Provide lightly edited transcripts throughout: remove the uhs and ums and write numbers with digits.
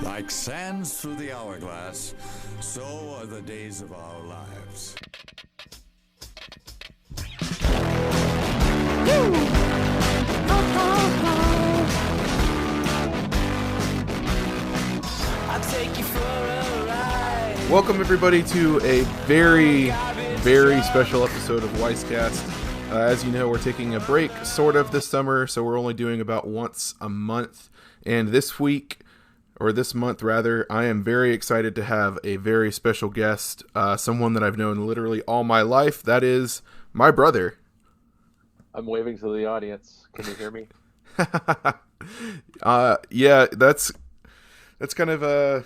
Like sands through the hourglass, so are the days of our lives. Welcome everybody to a very, very special episode of WeissCast. As you know, we're taking a break sort of this summer, so we're only doing about once a month. And this week, or this month rather, I am very excited to have a very special guest, someone that I've known literally all my life. That is my brother. I'm waving to the audience. Can you hear me? Yeah, that's kind of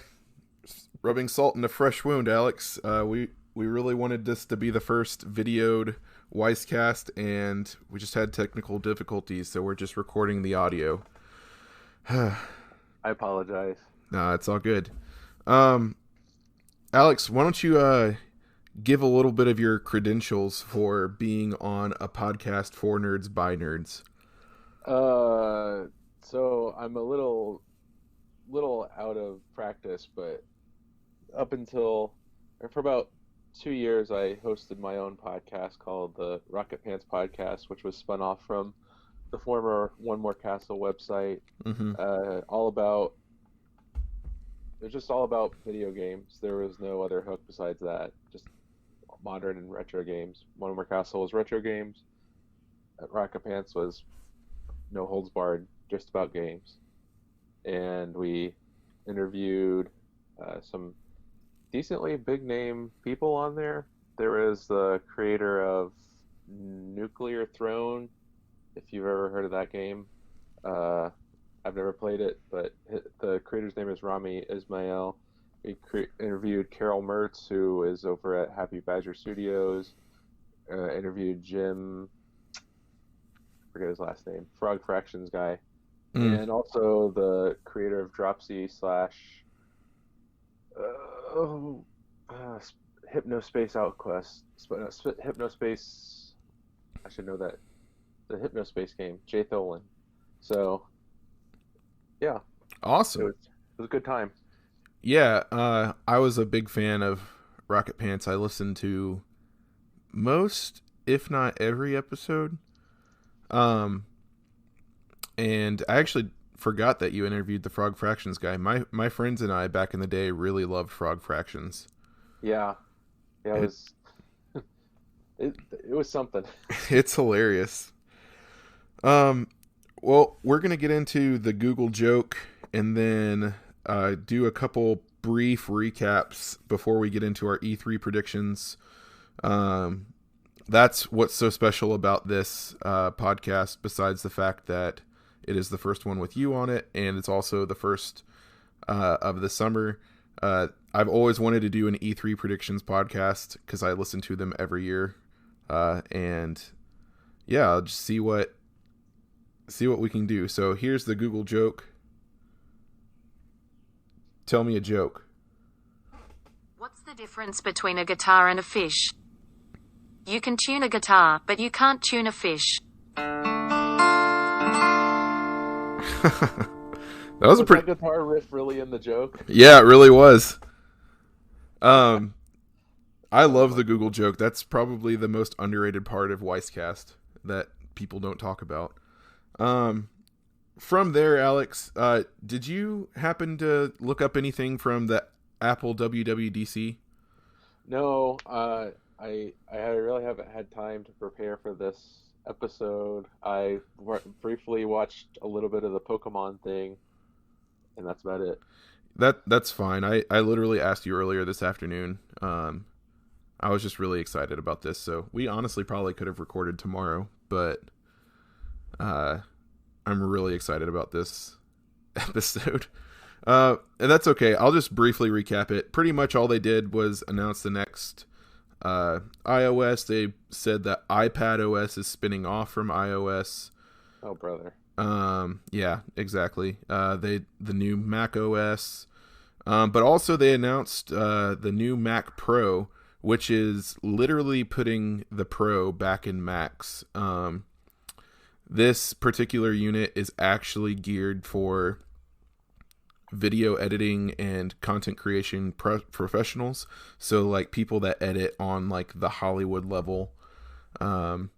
rubbing salt in a fresh wound, Alex. We really wanted this to be the first videoed WeissCast, and we just had technical difficulties, so we're just recording the audio. I apologize. Nah, it's all good. Alex, why don't you give a little bit of your credentials for being on a podcast for nerds by nerds? So I'm a little out of practice, but for about 2 years, I hosted my own podcast called the Rocket Pants Podcast, which was spun off from the former One More Castle website. Mm-hmm. It was just all about video games. There was no other hook besides that. Just modern and retro games. One More Castle was retro games. Rocket Pants was no holds barred, just about games. And we interviewed some decently big name people on there. There is the creator of Nuclear Throne, if you've ever heard of that game. I've never played it, but the creator's name is Rami Ismail. We interviewed Carol Mertz, who is over at Happy Badger Studios. Interviewed Jim, forget his last name, Frog Fractions guy. And also the creator of Dropsy / Hypnospace Outquest. Hypnospace, I should know that. The Hypnospace game, Jay Tholen. So, yeah. Awesome. It was a good time. Yeah, I was a big fan of Rocket Pants. I listened to most, if not every episode. And I actually forgot that you interviewed the Frog Fractions guy. My friends and I back in the day really loved Frog Fractions. Yeah, it was it was something. It's hilarious. Well, we're gonna get into the Google joke and then do a couple brief recaps before we get into our E3 predictions. That's what's so special about this podcast, besides the fact that it is the first one with you on it, and it's also the first of the summer. I've always wanted to do an E3 predictions podcast because I listen to them every year, and yeah, I'll just see what we can do. So here's the Google joke. Tell me a joke. What's the difference between a guitar and a fish? You can tune a guitar, but you can't tune a fish. That was a pretty that guitar riff really in the joke. Yeah, it really was. I love the Google joke. That's probably the most underrated part of WeissCast that people don't talk about. From there, Alex, did you happen to look up anything from the Apple WWDC? No, I really haven't had time to prepare for this episode. I briefly watched a little bit of the Pokemon thing, and that's about it. That's fine. I literally asked you earlier this afternoon. I was just really excited about this, so we honestly probably could have recorded tomorrow, but I'm really excited about this episode. And that's okay. I'll just briefly recap it. Pretty much all they did was announce the next iOS. They said that iPadOS is spinning off from iOS. Oh, brother. Yeah, exactly. The new Mac OS. But also they announced the new Mac Pro, which is literally putting the Pro back in Macs. This particular unit is actually geared for video editing and content creation professionals. So like people that edit on like the Hollywood level,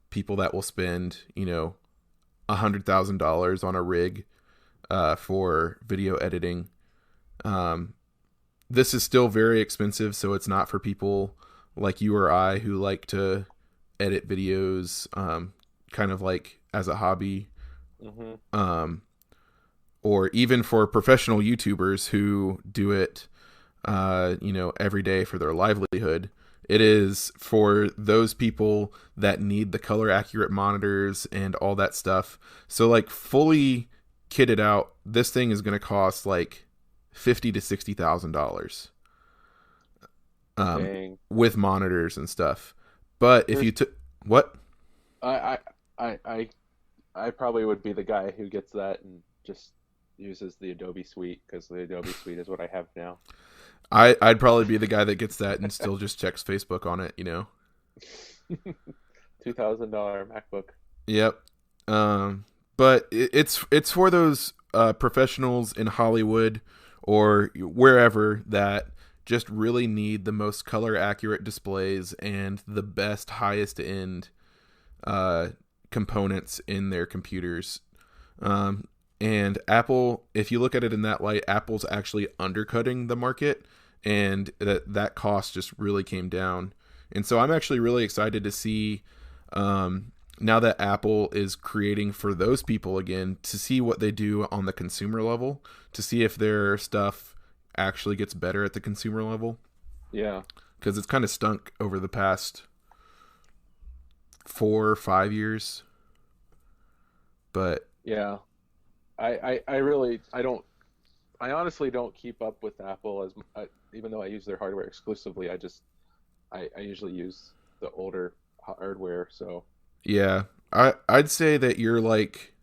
people that will spend, $100,000 on a rig for video editing. This is still very expensive, so it's not for people like you or I who like to edit videos kind of like as a hobby. Mm-hmm. Or even for professional YouTubers who do it every day for their livelihood. It is for those people that need the color accurate monitors and all that stuff. So like fully kitted out, this thing is going to cost like $50,000 to $60,000 with monitors and stuff. But if you took what? I probably would be the guy who gets that and just uses the Adobe Suite, because the Adobe Suite is what I have now. I'd probably be the guy that gets that and still just checks Facebook on it, $2,000 MacBook. Yep. But it's for those professionals in Hollywood or wherever that just really need the most color accurate displays and the best highest end components in their computers. And Apple, if you look at it in that light, Apple's actually undercutting the market, and that cost just really came down. And so I'm actually really excited to see, now that Apple is creating for those people again, to see what they do on the consumer level, to see if their stuff actually gets better at the consumer level. Yeah. Because it's kind of stunk over the past 4 or 5 years. But yeah. I honestly don't keep up with Apple even though I use their hardware exclusively. I usually use the older hardware. So yeah, I'd say that you're like,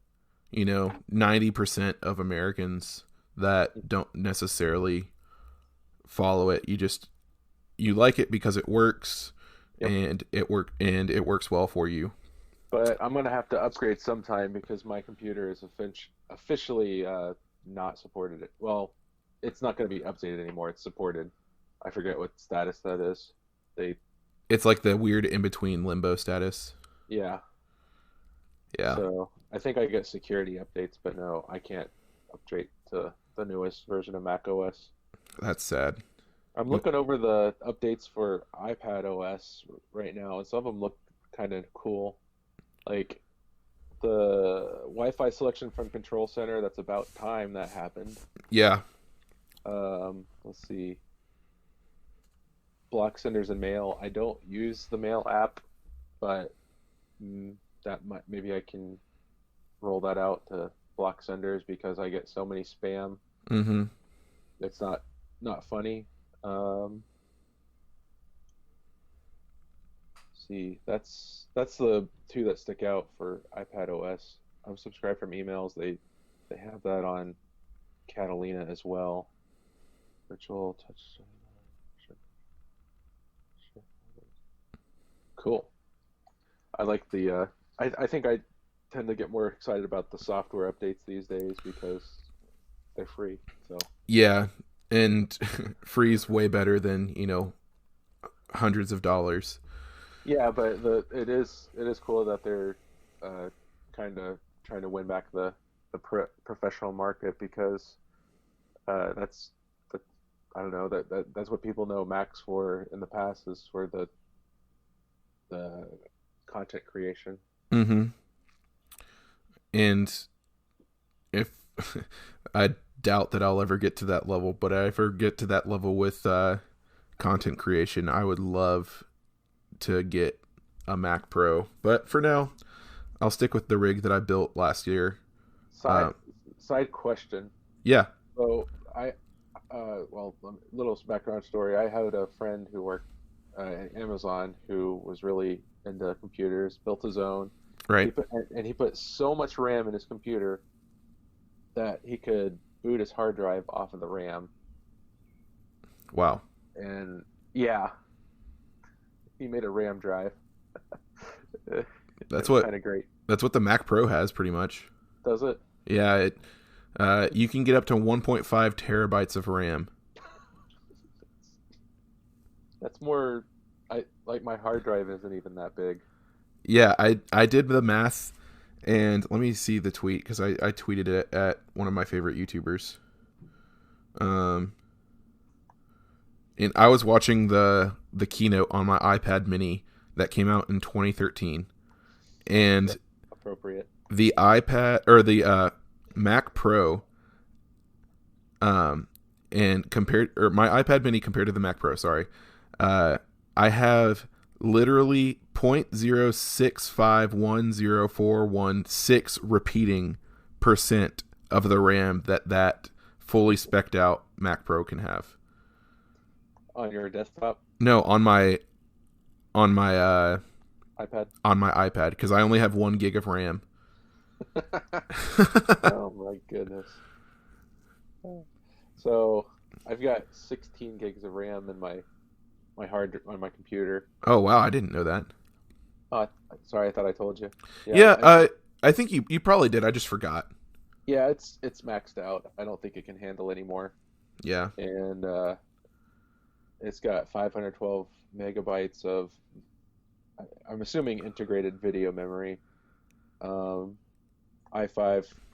90% of Americans that don't necessarily follow it. You like it because it works. Yep. and it works well for you. But I'm going to have to upgrade sometime because my computer is officially not supported. Well, it's not going to be updated anymore. It's supported. I forget what status that is. It's like the weird in-between limbo status. Yeah. Yeah. So I think I get security updates, but no, I can't upgrade to the newest version of Mac OS. That's sad. I'm looking over the updates for iPad OS right now, and some of them look kind of cool. Like the Wi-Fi selection from Control Center, that's about time that happened. Yeah. Let's see. Block senders and mail. I don't use the mail app, but maybe I can roll that out to block senders because I get so many spam. Mm-hmm. It's not funny. See, that's the two that stick out for iPad OS. I'm subscribed from emails. They have that on Catalina as well. Virtual touch. Sure. Cool. I like the. I think I tend to get more excited about the software updates these days because they're free. So yeah, and free's way better than hundreds of dollars. Yeah, but it is cool that they're kind of trying to win back the professional market because that's I don't know that's what people know Macs for in the past is for the content creation. Mm-hmm. And if I doubt that I'll ever get to that level, but if I ever get to that level with content creation, I would love to get a Mac Pro. But for now, I'll stick with the rig that I built last year. Side question. Yeah. So well, a little background story. I had a friend who worked at Amazon who was really into computers, built his own. Right. He put so much RAM in his computer that he could boot his hard drive off of the RAM. Wow. And yeah, he made a RAM drive. That's what kind of great. That's what the Mac Pro has, pretty much. Does it? Yeah. You can get up to 1.5 terabytes of RAM. That's more. My hard drive isn't even that big. Yeah, I did the math, and let me see the tweet because I tweeted it at one of my favorite YouTubers. And I was watching the keynote on my iPad Mini that came out in 2013, and appropriate. The iPad or the Mac Pro, and compared or my iPad Mini compared to the Mac Pro, sorry, I have literally 0.065104116 repeating percent of the RAM that fully spec'd out Mac Pro can have. On your desktop? No, on my iPad. On my iPad, because I only have 1 gig of RAM. Oh my goodness. So I've got 16 gigs of RAM in my on my computer. Oh wow, I didn't know that. Sorry, I thought I told you. Yeah, I think you probably did. I just forgot. Yeah, it's maxed out. I don't think it can handle anymore. Yeah. And it's got 512 megabytes of, I'm assuming, integrated video memory, i5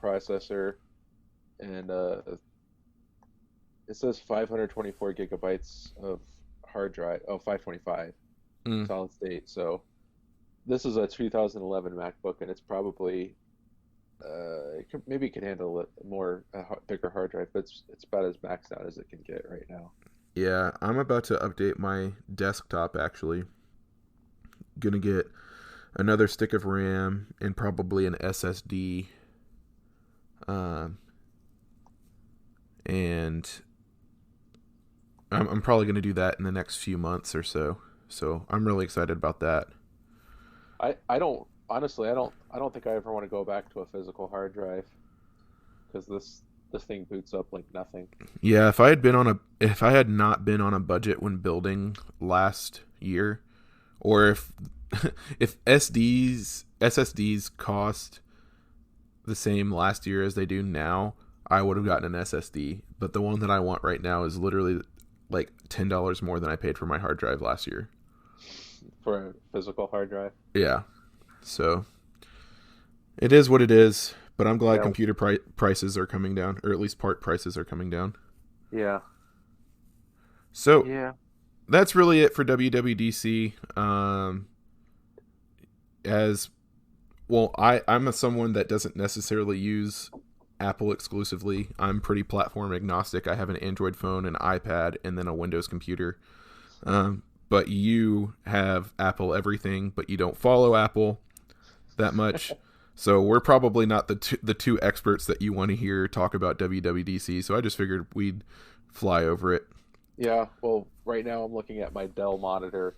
processor, and it says 524 gigabytes of hard drive. Oh, 525 solid state. So this is a 2011 MacBook, and it's probably maybe it can handle a bigger hard drive, but it's about as maxed out as it can get right now. Yeah, I'm about to update my desktop, actually. Gonna get another stick of RAM and probably an SSD. And I'm probably gonna do that in the next few months or so. So I'm really excited about that. I don't think I ever want to go back to a physical hard drive, because this thing boots up like nothing. Yeah, if I had not been on a budget when building last year, or if SSDs cost the same last year as they do now, I would have gotten an SSD. But the one that I want right now is literally like $10 more than I paid for my hard drive last year. For a physical hard drive? Yeah. So it is what it is. But I'm glad computer prices are coming down, or at least part prices are coming down. Yeah. So that's really it for WWDC. As well, I'm someone that doesn't necessarily use Apple exclusively. I'm pretty platform agnostic. I have an Android phone, an iPad, and then a Windows computer. But you have Apple everything, but you don't follow Apple that much. So we're probably not the two experts that you want to hear talk about WWDC. So I just figured we'd fly over it. Yeah. Well, right now I'm looking at my Dell monitor,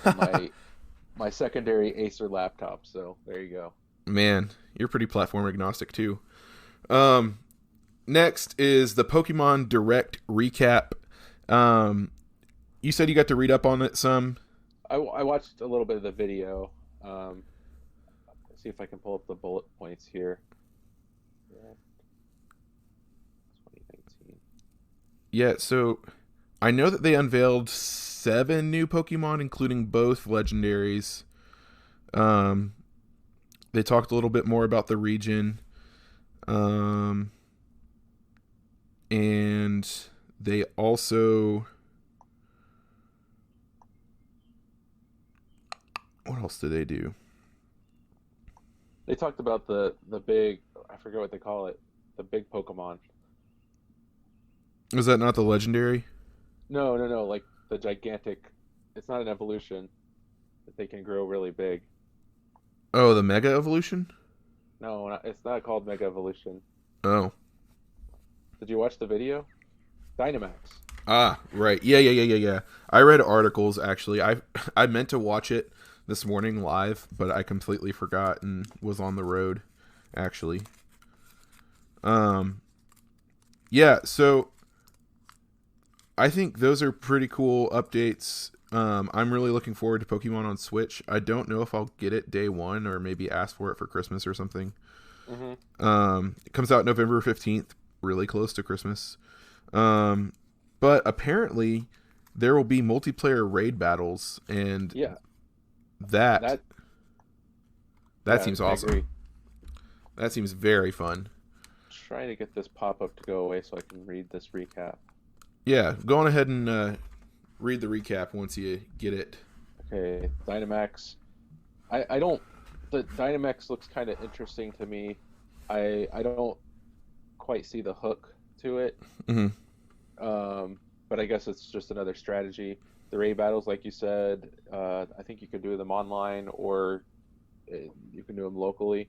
and my secondary Acer laptop. So there you go. Man, you're pretty platform agnostic too. Next is the Pokemon Direct recap. You said you got to read up on it some. I watched a little bit of the video. See if I can pull up the bullet points here. Yeah. 2019. Yeah, so I know that they unveiled 7 new Pokemon, including both legendaries. They talked a little bit more about the region. And they also... What else did they do? They talked about the big, I forget what they call it, the big Pokemon. Was that not the legendary? No, like the gigantic, it's not an evolution, but they can grow really big. Oh, the Mega Evolution? No, it's not called Mega Evolution. Oh. Did you watch the video? Dynamax. Ah, right. Yeah. I read articles, actually. I meant to watch it this morning live, but I completely forgot and was on the road, actually. Yeah, so I think those are pretty cool updates. I'm really looking forward to Pokemon on Switch. I don't know if I'll get it day one or maybe ask for it for Christmas or something. It comes out November 15th, really close to Christmas. But apparently there will be multiplayer raid battles, and that seems awesome. Agree. That seems very fun. Trying to get this pop-up to go away so I can read this recap. Yeah, go on ahead and read the recap once you get it. Okay, Dynamax. I don't... The Dynamax looks kind of interesting to me. I don't quite see the hook to it. But I guess it's just another strategy. The raid battles, like you said, I think you can do them online or you can do them locally.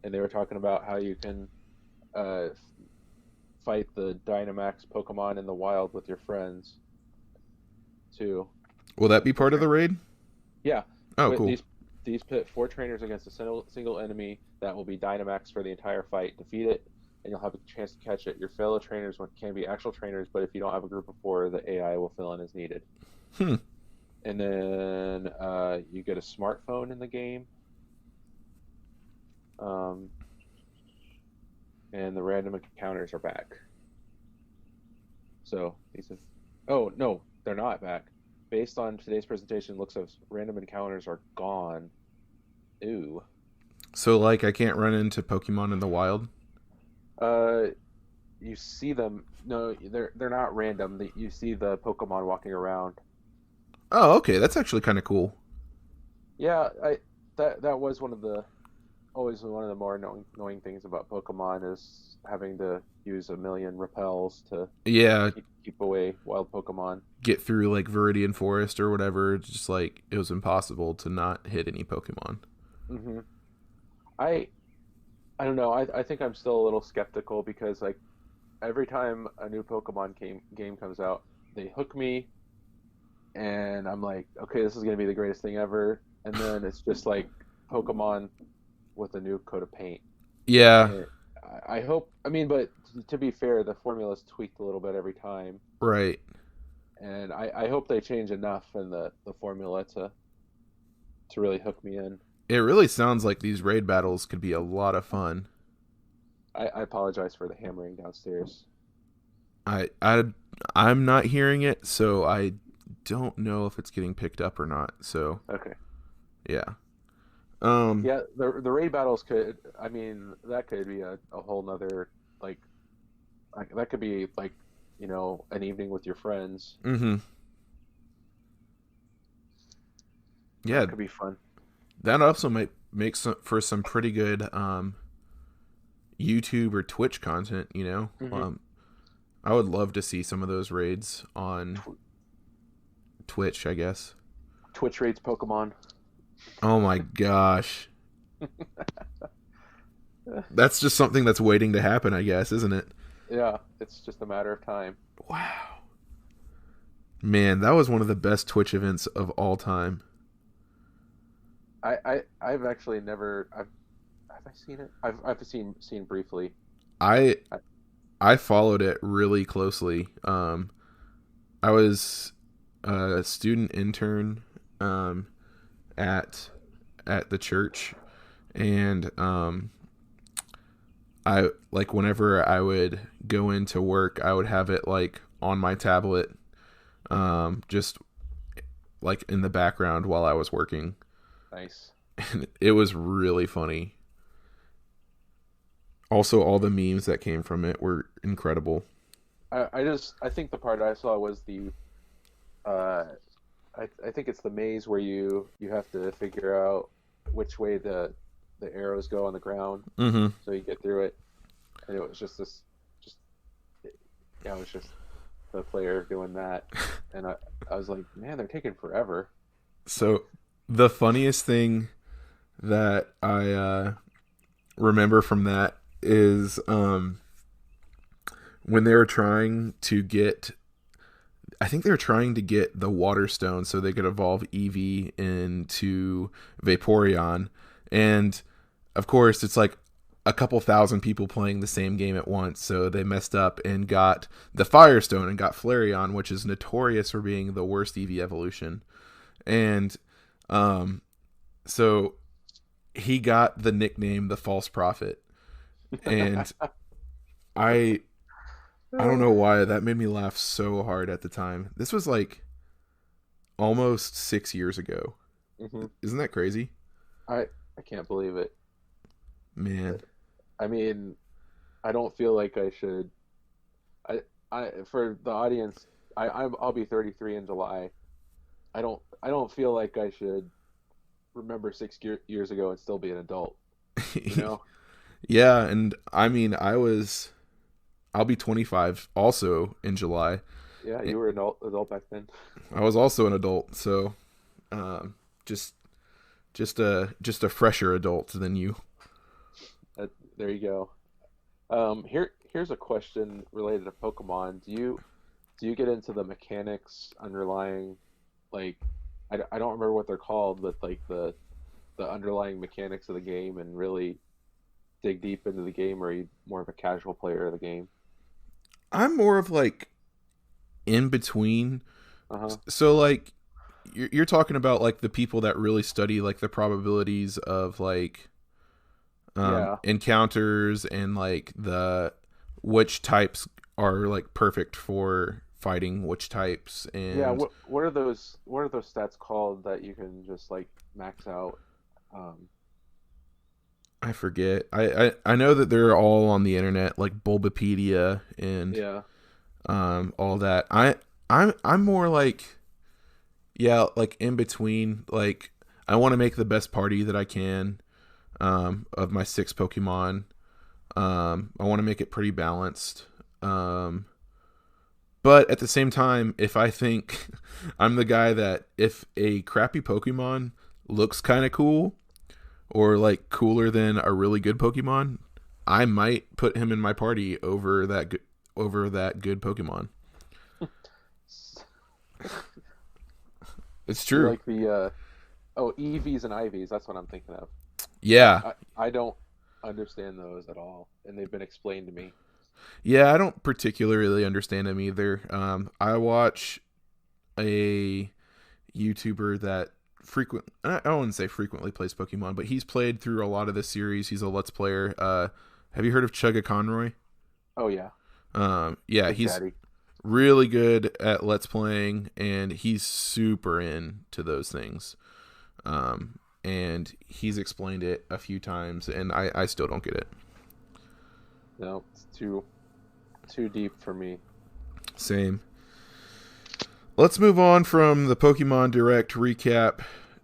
And they were talking about how you can fight the Dynamax Pokemon in the wild with your friends, too. Will that be part of the raid? Yeah. Oh, cool. These pit 4 trainers against a single enemy that will be Dynamax for the entire fight. Defeat it, and you'll have a chance to catch it. Your fellow trainers can be actual trainers, but if you don't have a group of 4, the AI will fill in as needed. And then you get a smartphone in the game. And the random encounters are back. So these have... Oh, no, they're not back. Based on today's presentation, it looks like random encounters are gone. Ooh. So, like, I can't run into Pokemon in the wild? You see them... No, they're not random. You see the Pokemon walking around. Oh, okay. That's actually kind of cool. Yeah, that was always one of the more annoying things about Pokemon is having to use a million repels to keep away wild Pokemon. Get through like Viridian Forest or whatever. It's just like it was impossible to not hit any Pokemon. I don't know. I think I'm still a little skeptical because like every time a new Pokemon game comes out, they hook me, and I'm like, okay, this is gonna be the greatest thing ever, and then it's just like Pokemon with a new coat of paint. Yeah. And I hope. I mean, but to be fair, the formula's tweaked a little bit every time. Right. And I hope they change enough in the formula to really hook me in. It really sounds like these raid battles could be a lot of fun. I apologize for the hammering downstairs. I'm not hearing it, so I don't know if it's getting picked up or not. So okay. Yeah. Yeah, the raid battles that could be a whole nother like that could be like, you know, an evening with your friends. Yeah, that could be fun. That also might make for some pretty good YouTube or Twitch content, you know. I would love to see some of those raids on Twitch, I guess. Twitch raids Pokemon. Oh my gosh. That's just something that's waiting to happen, I guess, isn't it? Yeah, it's just a matter of time. Wow. Man, that was one of the best Twitch events of all time. I've actually never have I seen it? I've seen briefly. I followed it really closely. I was a student intern at the church, and I like whenever I would go into work, I would have it like on my tablet, just like in the background while I was working. Nice. And it was really funny. Also, all the memes that came from it were incredible. I think the part I saw was the I think it's the maze where you have to figure out which way the arrows go on the ground, so you get through it. And it was just it was just the player doing that, and I was like, man, they're taking forever. So the funniest thing that I remember from that is when they were trying to get, I think they were trying to get the Water Stone so they could evolve Eevee into Vaporeon. And, of course, it's like a couple thousand people playing the same game at once. So they messed up and got the Fire Stone and got Flareon, which is notorious for being the worst Eevee evolution. And so he got the nickname the False Prophet. And I don't know why that made me laugh so hard at the time. This was like almost 6 years ago. Hmm. Isn't that crazy? I can't believe it. Man. I mean, I don't feel like I should. I for the audience, I'll be 33 in July. I don't feel like I should remember years ago and still be an adult. You know? Yeah, and I mean, I'll be 25 also in July. Yeah, you were an adult back then. I was also an adult, so um, just just a fresher adult than you. There you go. Here's a question related to Pokemon. Do you get into the mechanics underlying, like, I don't remember what they're called, but like the underlying mechanics of the game and really dig deep into the game, or are you more of a casual player of the game? I'm more of like in between. Uh-huh. So like you're talking about like the people that really study like the probabilities of like Yeah. encounters and like the which types are like perfect for fighting which types Yeah, and what are those stats called that you can just like max out? Um, I forget. I know that they're all on the internet like Bulbapedia and yeah. all that. I'm more like yeah, like in between. Like I want to make the best party that I can of my 6 Pokemon. I want to make it pretty balanced. But at the same time, if I think I'm the guy that if a crappy Pokemon looks kind of cool or like cooler than a really good Pokemon, I might put him in my party over that good Pokemon. It's You true. like the EVs and IVs, that's what I'm thinking of. Yeah. I don't understand those at all, and they've been explained to me. Yeah, I don't particularly understand him either. I watch a YouTuber that I wouldn't say frequently plays Pokemon, but he's played through a lot of this series. He's a Let's Player. Have you heard of Chugga Conroy? Oh yeah, Yeah, Big he's Daddy. really good at Let's Playing, and he's super into those things. And he's explained it a few times, and I still don't get it. No, it's too deep for me. Same. Let's move on from the Pokemon Direct recap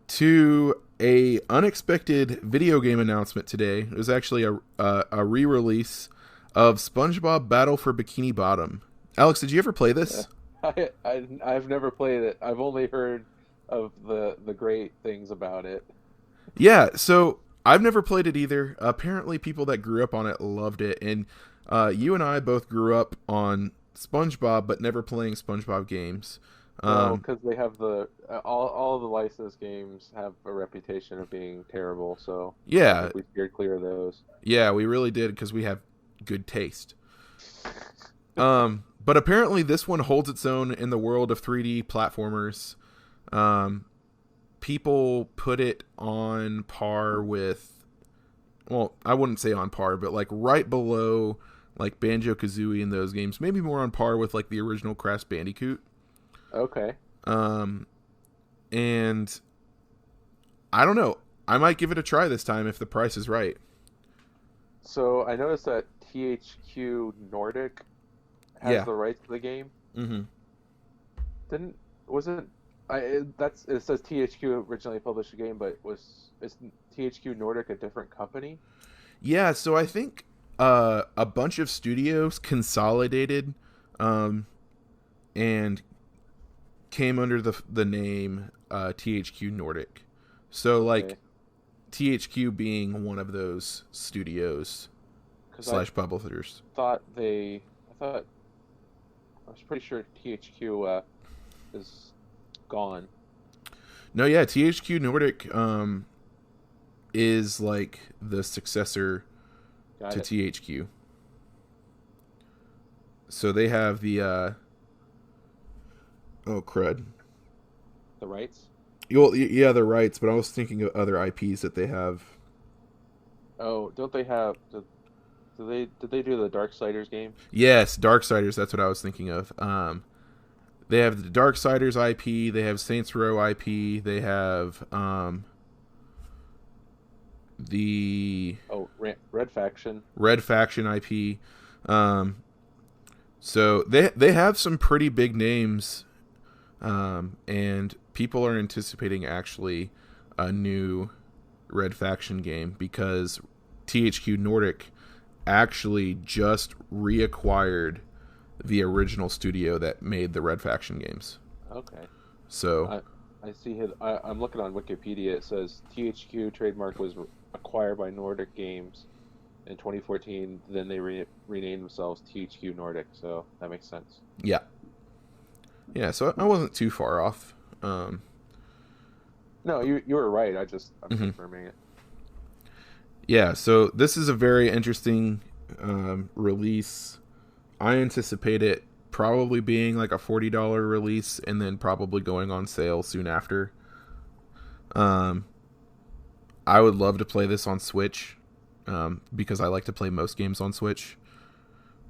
to a unexpected video game announcement today. It was actually a re-release of SpongeBob Battle for Bikini Bottom. Alex, did you ever play this? I've never played it. I've only heard of the great things about it. Yeah, so I've never played it either. Apparently, people that grew up on it loved it, and you and I both grew up on SpongeBob, but never playing SpongeBob games. No, because they have all of the licensed games have a reputation of being terrible. So I Yeah, think we steered clear of those. yeah, we really did because we have good taste. But apparently, this one holds its own in the world of 3D platformers. People put it on par with, well, I wouldn't say on par, but like right below like Banjo-Kazooie in those games, maybe more on par with like the original Crash Bandicoot. Okay. And I don't know. I might give it a try this time if the price is right. So I noticed that THQ Nordic has Yeah. the rights to the game. Mm-hmm. Didn't wasn't I it says THQ originally published the game, but is THQ Nordic a different company? Yeah, so I think a bunch of studios consolidated and came under the name THQ Nordic. So like Okay. THQ being one of those studios 'Cause I / publishers. I thought I was pretty sure THQ is gone. No, yeah, THQ Nordic is like the successor Got to it. THQ. So they have the oh crud. The rights? Well, yeah, the rights, but I was thinking of other IPs that they have. Oh, don't they have Did they do the Darksiders game? Yes, Darksiders. That's what I was thinking of. They have the Darksiders IP. They have Saints Row IP. They have the Red Faction. Red Faction IP. So they have some pretty big names, and people are anticipating actually a new Red Faction game because THQ Nordic actually just reacquired the original studio that made the Red Faction games. Okay. So I see here. I'm looking on Wikipedia. It says THQ trademark was acquired by Nordic Games in 2014. Then they renamed themselves THQ Nordic. So that makes sense. Yeah. Yeah. So I wasn't too far off. No, you were right. I'm confirming it. Yeah. So this is a very interesting release. I anticipate it probably being like a $40 release and then probably going on sale soon after. I would love to play this on Switch because I like to play most games on Switch.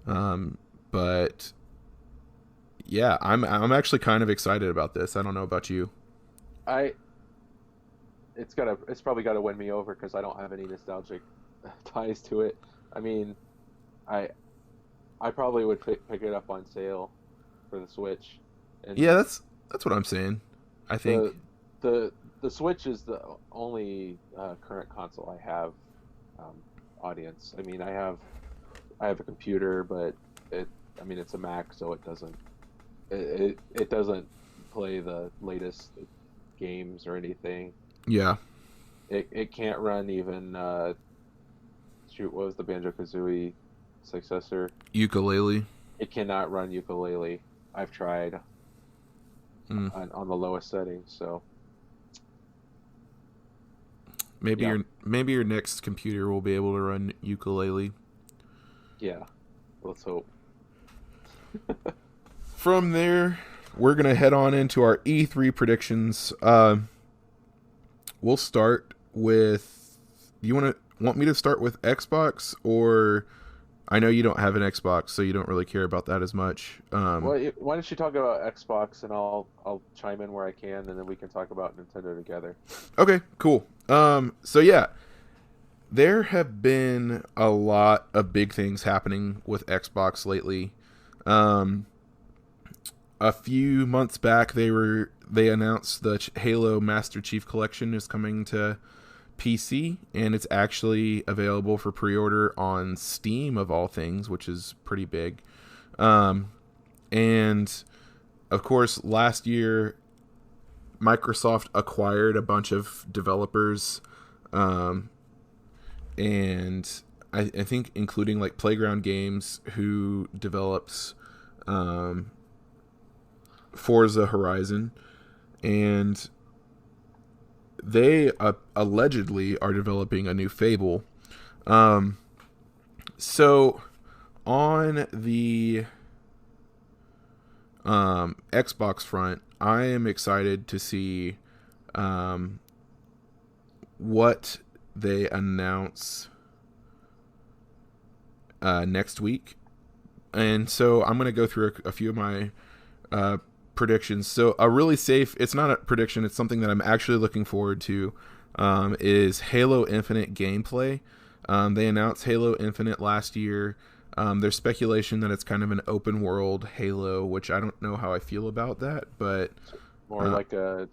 But yeah, I'm actually kind of excited about this. I don't know about you. It's probably got to win me over because I don't have any nostalgic ties to it. I mean, I probably would pick it up on sale for the Switch. And yeah, that's what I'm saying. I think the Switch is the only current console I have audience. I mean, I have a computer, but it's a Mac, so it doesn't play the latest games or anything. Yeah. It can't run even what was the Banjo-Kazooie successor? Ukulele. It cannot run Ukulele. I've tried on the lowest settings, so maybe your next computer will be able to run Ukulele. Yeah. Let's hope. From there, we're going to head on into our E3 predictions. We'll start with... Do you want me to start with Xbox? Or... I know you don't have an Xbox, so you don't really care about that as much. Well, why don't you talk about Xbox, and I'll chime in where I can, and then we can talk about Nintendo together. Okay, cool. So yeah, there have been a lot of big things happening with Xbox lately. A few months back, they announced the Halo Master Chief Collection is coming to PC, and it's actually available for pre-order on Steam of all things, which is pretty big. And of course, last year Microsoft acquired a bunch of developers, and I think including like Playground Games, who develops Forza Horizon, and they allegedly are developing a new Fable. So on the Xbox front, I am excited to see what they announce next week. And so I'm going to go through a few of my predictions. So a really safe, it's not a prediction, it's something that I'm actually looking forward to, is Halo Infinite gameplay. They announced Halo Infinite last year. There's speculation that it's kind of an open world Halo, which I don't know how I feel about that, but more like a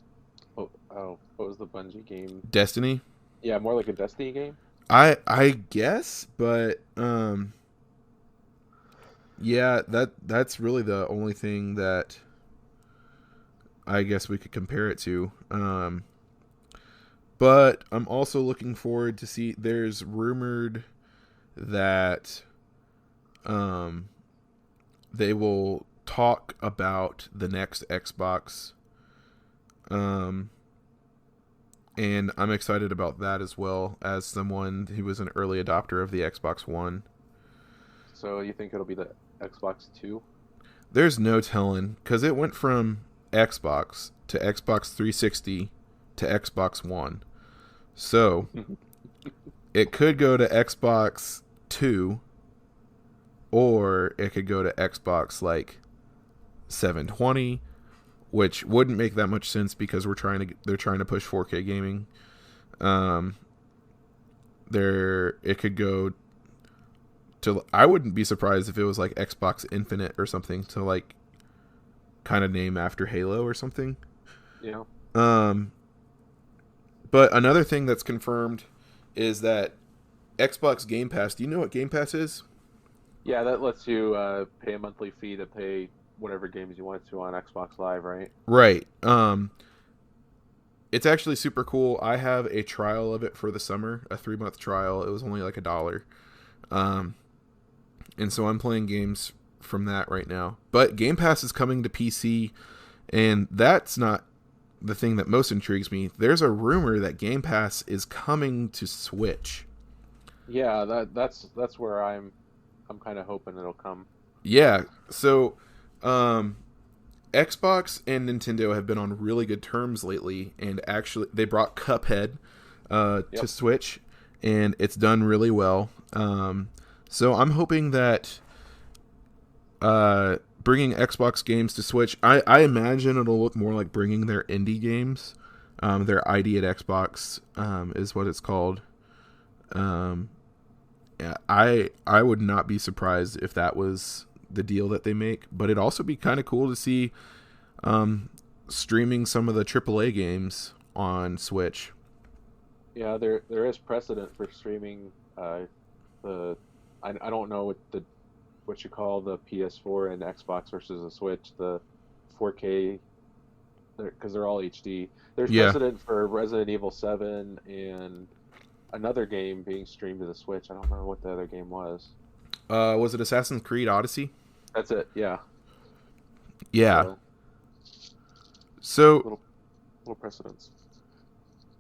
what was the Bungie game? Destiny? Yeah, more like a Destiny game. I guess, but yeah, that's really the only thing that I guess we could compare it to. But I'm also looking forward to see, there's rumored that they will talk about the next Xbox. And I'm excited about that as well, as someone who was an early adopter of the Xbox One. So you think it'll be the Xbox 2? There's no telling, because it went from Xbox to Xbox 360 to Xbox One. So it could go to Xbox 2 or it could go to Xbox like 720, which wouldn't make that much sense because they're trying to push 4K gaming. It could go to, I wouldn't be surprised if it was like Xbox Infinite or something, to like kind of name after Halo or something. Yeah. But another thing that's confirmed is that Xbox Game Pass. Do you know what Game Pass is? Yeah, that lets you pay a monthly fee to play whatever games you want to on Xbox Live, right? Right. It's actually super cool. I have a trial of it for the summer, a 3-month trial. It was only like $1. And so I'm playing games from that right now. But Game Pass is coming to PC, and that's not the thing that most intrigues me. There's a rumor that Game Pass is coming to Switch. Yeah, that's where I'm kind of hoping it'll come. Yeah. So Xbox and Nintendo have been on really good terms lately, and actually they brought Cuphead to Switch, and it's done really well. So I'm hoping that bringing Xbox games to Switch, I imagine it'll look more like bringing their indie games. Their ID at Xbox is what it's called. Yeah, I would not be surprised if that was the deal that they make, but it'd also be kind of cool to see streaming some of the AAA games on Switch. Yeah, there is precedent for streaming I don't know what you call the PS4 and Xbox versus the Switch, the 4K, because they're all HD. There's precedent for Resident Evil 7 and another game being streamed to the Switch. I don't remember what the other game was. Was it Assassin's Creed Odyssey? That's it, yeah. Yeah. So little precedents.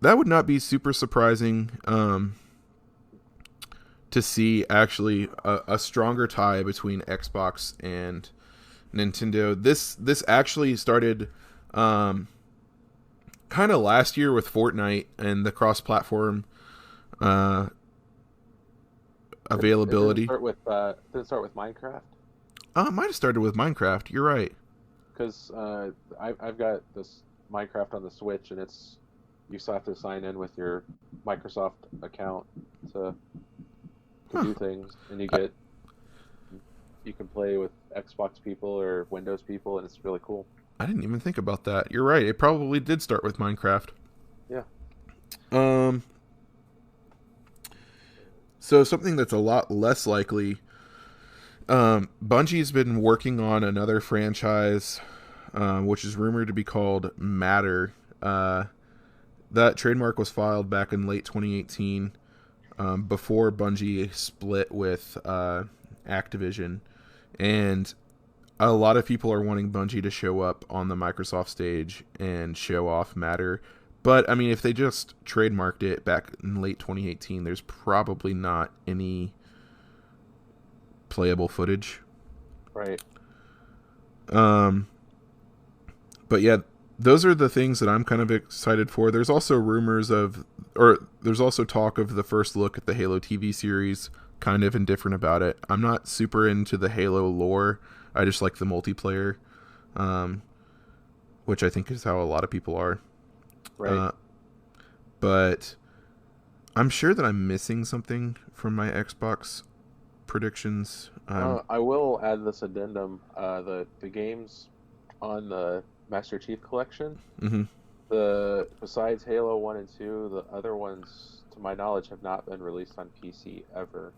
That would not be super surprising to see actually a stronger tie between Xbox and Nintendo. This actually started kind of last year with Fortnite and the cross-platform availability. It didn't start with Minecraft? It might have started with Minecraft. You're right. Because I've got this Minecraft on the Switch, and you still have to sign in with your Microsoft account to do things, and you can play with Xbox people or Windows people, and it's really cool. I didn't even think about that. You're right. It probably did start with Minecraft. Yeah. So something that's a lot less likely. Bungie's been working on another franchise, which is rumored to be called Matter. That trademark was filed back in late 2018, before Bungie split with Activision, and a lot of people are wanting Bungie to show up on the Microsoft stage and show off Matter. But, I mean, if they just trademarked it back in late 2018, there's probably not any playable footage. Right. But, yeah, those are the things that I'm kind of excited for. There's also there's also talk of the first look at the Halo TV series, kind of indifferent about it. I'm not super into the Halo lore. I just like the multiplayer, which I think is how a lot of people are. Right. But I'm sure that I'm missing something from my Xbox predictions. I will add this addendum. The games on the Master Chief Collection, besides Halo 1 and 2, the other ones, to my knowledge, have not been released on PC ever.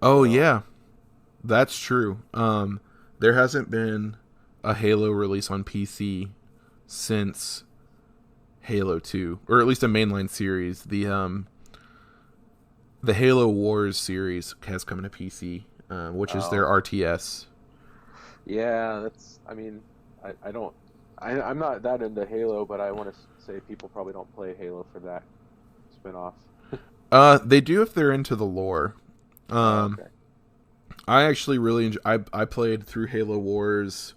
Oh, yeah. That's true. There hasn't been a Halo release on PC since Halo 2, or at least a mainline series. The Halo Wars series has come to PC, which is their RTS. Yeah, I'm not that into Halo, but I want to say people probably don't play Halo for that spinoff. They do if they're into the lore. Okay. I actually really I played through Halo Wars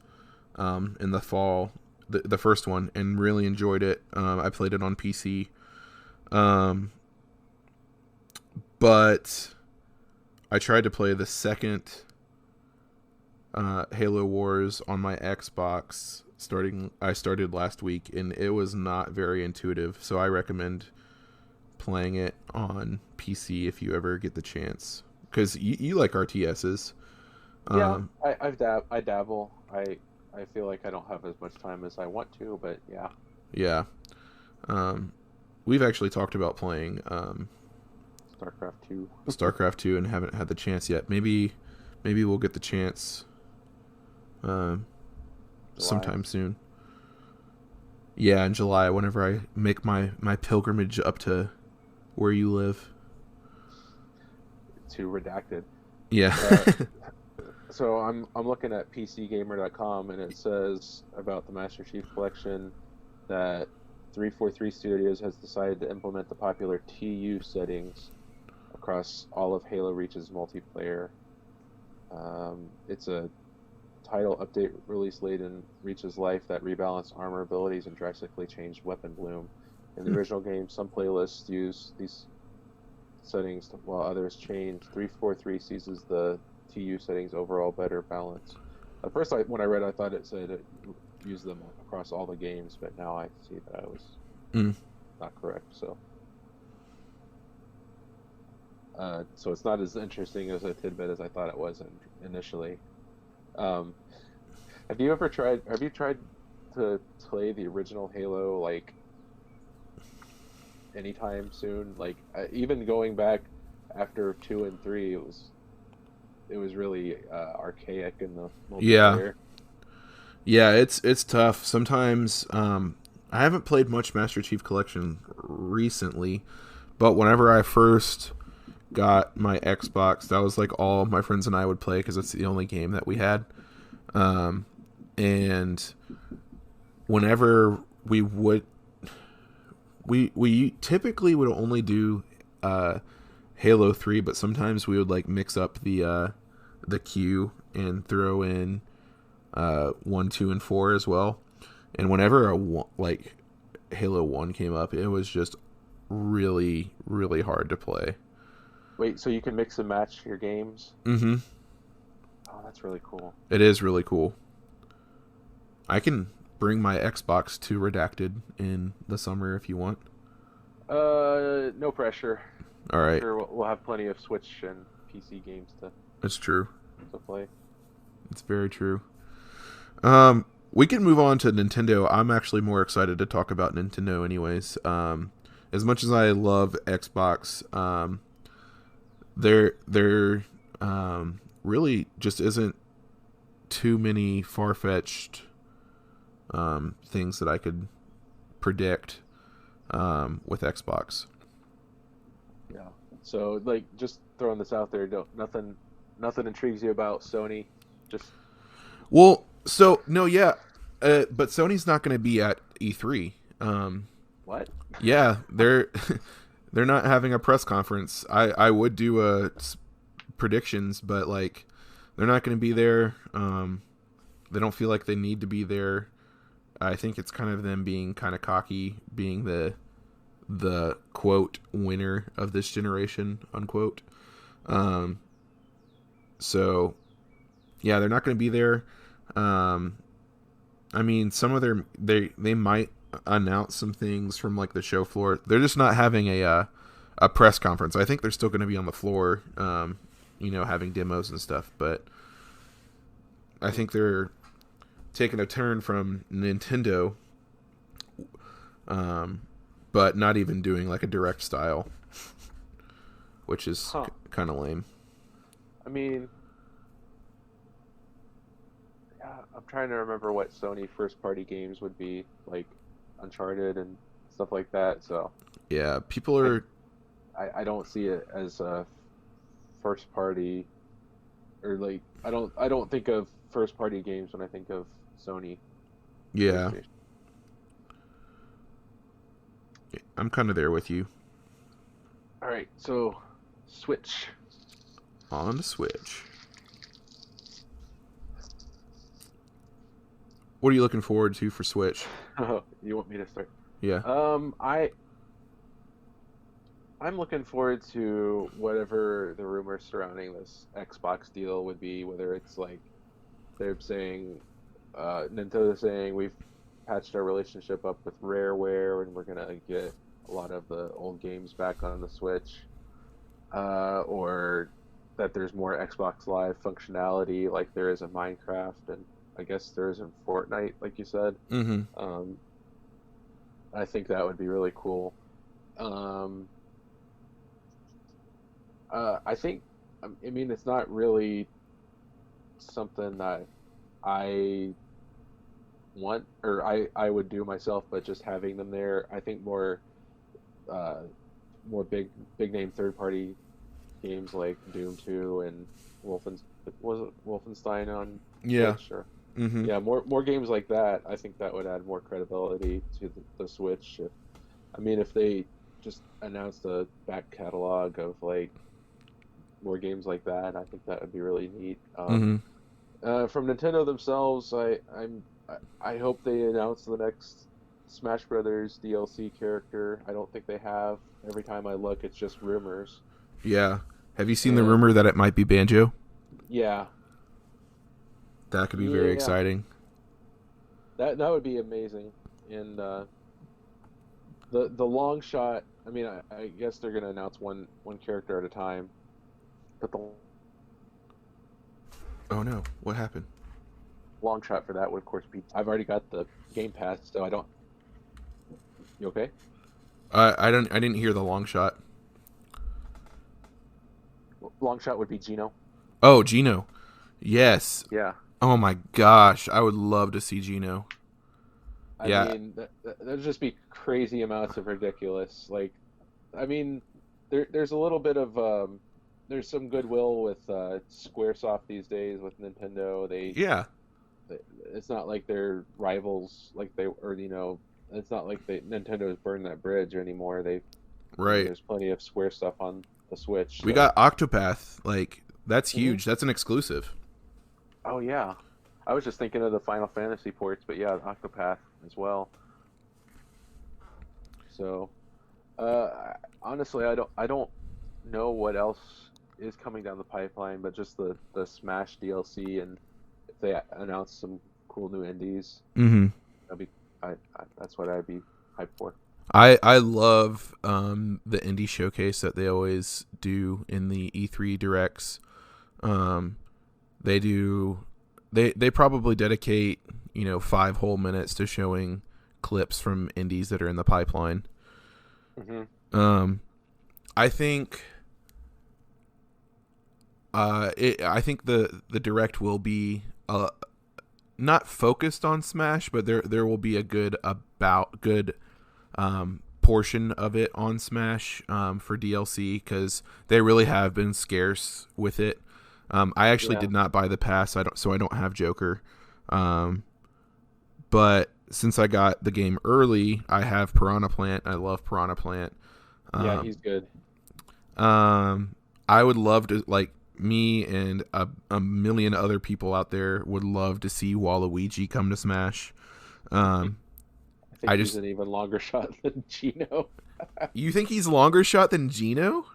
in the fall, the first one, and really enjoyed it. I played it on PC. But I tried to play the second Halo Wars on my Xbox. I started last week, and it was not very intuitive. So I recommend playing it on PC if you ever get the chance, because you like RTSs. Yeah, I dabble. I feel like I don't have as much time as I want to, but yeah. Yeah. We've actually talked about playing StarCraft 2 and haven't had the chance yet. Maybe we'll get the chance sometime soon. Yeah, in July, whenever I make my pilgrimage up to where you live. To Redacted. Yeah. So I'm looking at PCGamer.com, and it says about the Master Chief Collection that 343 Studios has decided to implement the popular TU settings across all of Halo Reach's multiplayer. It's a title update released late in Reach's life that rebalanced armor abilities and drastically changed weapon bloom. In the original game, some playlists use these settings while others change. 343 seizes the TU settings overall better balance. At first, when I read, I thought it said it used them across all the games, but now I see that I was not correct. So it's not as interesting as a tidbit as I thought it was initially. Have you tried to play the original Halo like anytime soon? Like even going back after 2 and 3, it was really archaic in the multiplayer. Yeah, it's tough. Sometimes I haven't played much Master Chief Collection recently, but whenever I first got my Xbox, that was like all my friends and I would play because it's the only game that we had. And whenever we typically would only do Halo 3, but sometimes we would like mix up the queue and throw in 1, 2, and 4 as well. And whenever like Halo 1 came up, it was just really, really hard to play. Wait, so you can mix and match your games? Mm-hmm. Oh, that's really cool. It is really cool. I can bring my Xbox to Redacted in the summer if you want. No pressure. All right. Sure, we'll have plenty of Switch and PC games That's true. to play. It's very true. We can move on to Nintendo. I'm actually more excited to talk about Nintendo anyways. As much as I love Xbox, there really just isn't too many far-fetched things that I could predict with Xbox. Yeah. So, like, just throwing this out there, nothing intrigues you about Sony? Just Well, so no, yeah, but Sony's not going to be at E3. what? Yeah, they're not having a press conference. I would do predictions, but like they're not going to be there. They don't feel like they need to be there. I think it's kind of them being kind of cocky, being the quote winner of this generation, unquote. So yeah, they're not going to be there. I mean, some of they might announce some things from like the show floor. They're just not having a press conference. I think they're still going to be on the floor, having demos and stuff. But I think they're taking a turn from Nintendo, but not even doing like a direct style, which is kind of lame. I mean, yeah, I'm trying to remember what Sony first-party games would be, like Uncharted and stuff like that. So yeah, people are. I don't see it as a first-party, or like I don't think of first-party games when I think of Sony. Yeah, I'm kind of there with you. All right, so Switch. On the Switch. What are you looking forward to for Switch? Oh, you want me to start? Yeah. I'm looking forward to whatever the rumors surrounding this Xbox deal would be, whether it's like they're saying, Nintendo's saying we've patched our relationship up with Rareware, and we're gonna get a lot of the old games back on the Switch, or that there's more Xbox Live functionality, like there is in Minecraft, and I guess there is in Fortnite, like you said. Mm-hmm. I think that would be really cool. I think, I mean, it's not really something that I want or I would do myself, but just having them there, I think more big name third party games like Doom 2 and Wolfenstein on Switch, or Mm-hmm. yeah, more games like that. I think that would add more credibility to the Switch. I mean, if they just announced a back catalog of like more games like that, I think that would be really neat. From Nintendo themselves, I hope they announce the next Smash Brothers DLC character. I don't think they have. Every time I look, it's just rumors. Yeah. Have you seen the rumor that it might be Banjo? Yeah. That could be very exciting. That would be amazing. And the long shot, I mean, I guess they're going to announce one character at a time. But the Oh no, what happened? long shot for that would, of course, be... I've already got the Game Pass, so I don't... You okay? I didn't hear the long shot. Long shot would be Gino. Oh, Gino. Yes. Yeah. Oh my gosh, I would love to see Gino. I mean, there'd just be crazy amounts of ridiculous. Like, I mean, there's a little bit of... there's some goodwill with Squaresoft these days with Nintendo. It's not like they're rivals, like they, or it's not like Nintendo's burned that bridge anymore. There's plenty of Square stuff on the Switch. We got Octopath, like that's huge. That's an exclusive. Oh yeah, I was just thinking of the Final Fantasy ports, but yeah, Octopath as well. So, honestly, I don't know what else is coming down the pipeline, but just the Smash DLC, and if they announce some cool new indies, that's what I'd be hyped for. I love the indie showcase that they always do in the E3 directs. They probably dedicate 5 whole minutes to showing clips from indies that are in the pipeline. I think the direct will be not focused on Smash, but there will be a good portion of it on Smash for DLC, because they really have been scarce with it. I actually did not buy the pass, so I don't have Joker. But since I got the game early, I have Piranha Plant. I love Piranha Plant. Yeah, he's good. I would love to, like, me and a million other people out there would love to see Waluigi come to Smash. I think he's an even longer shot than Gino. You think he's longer shot than Gino?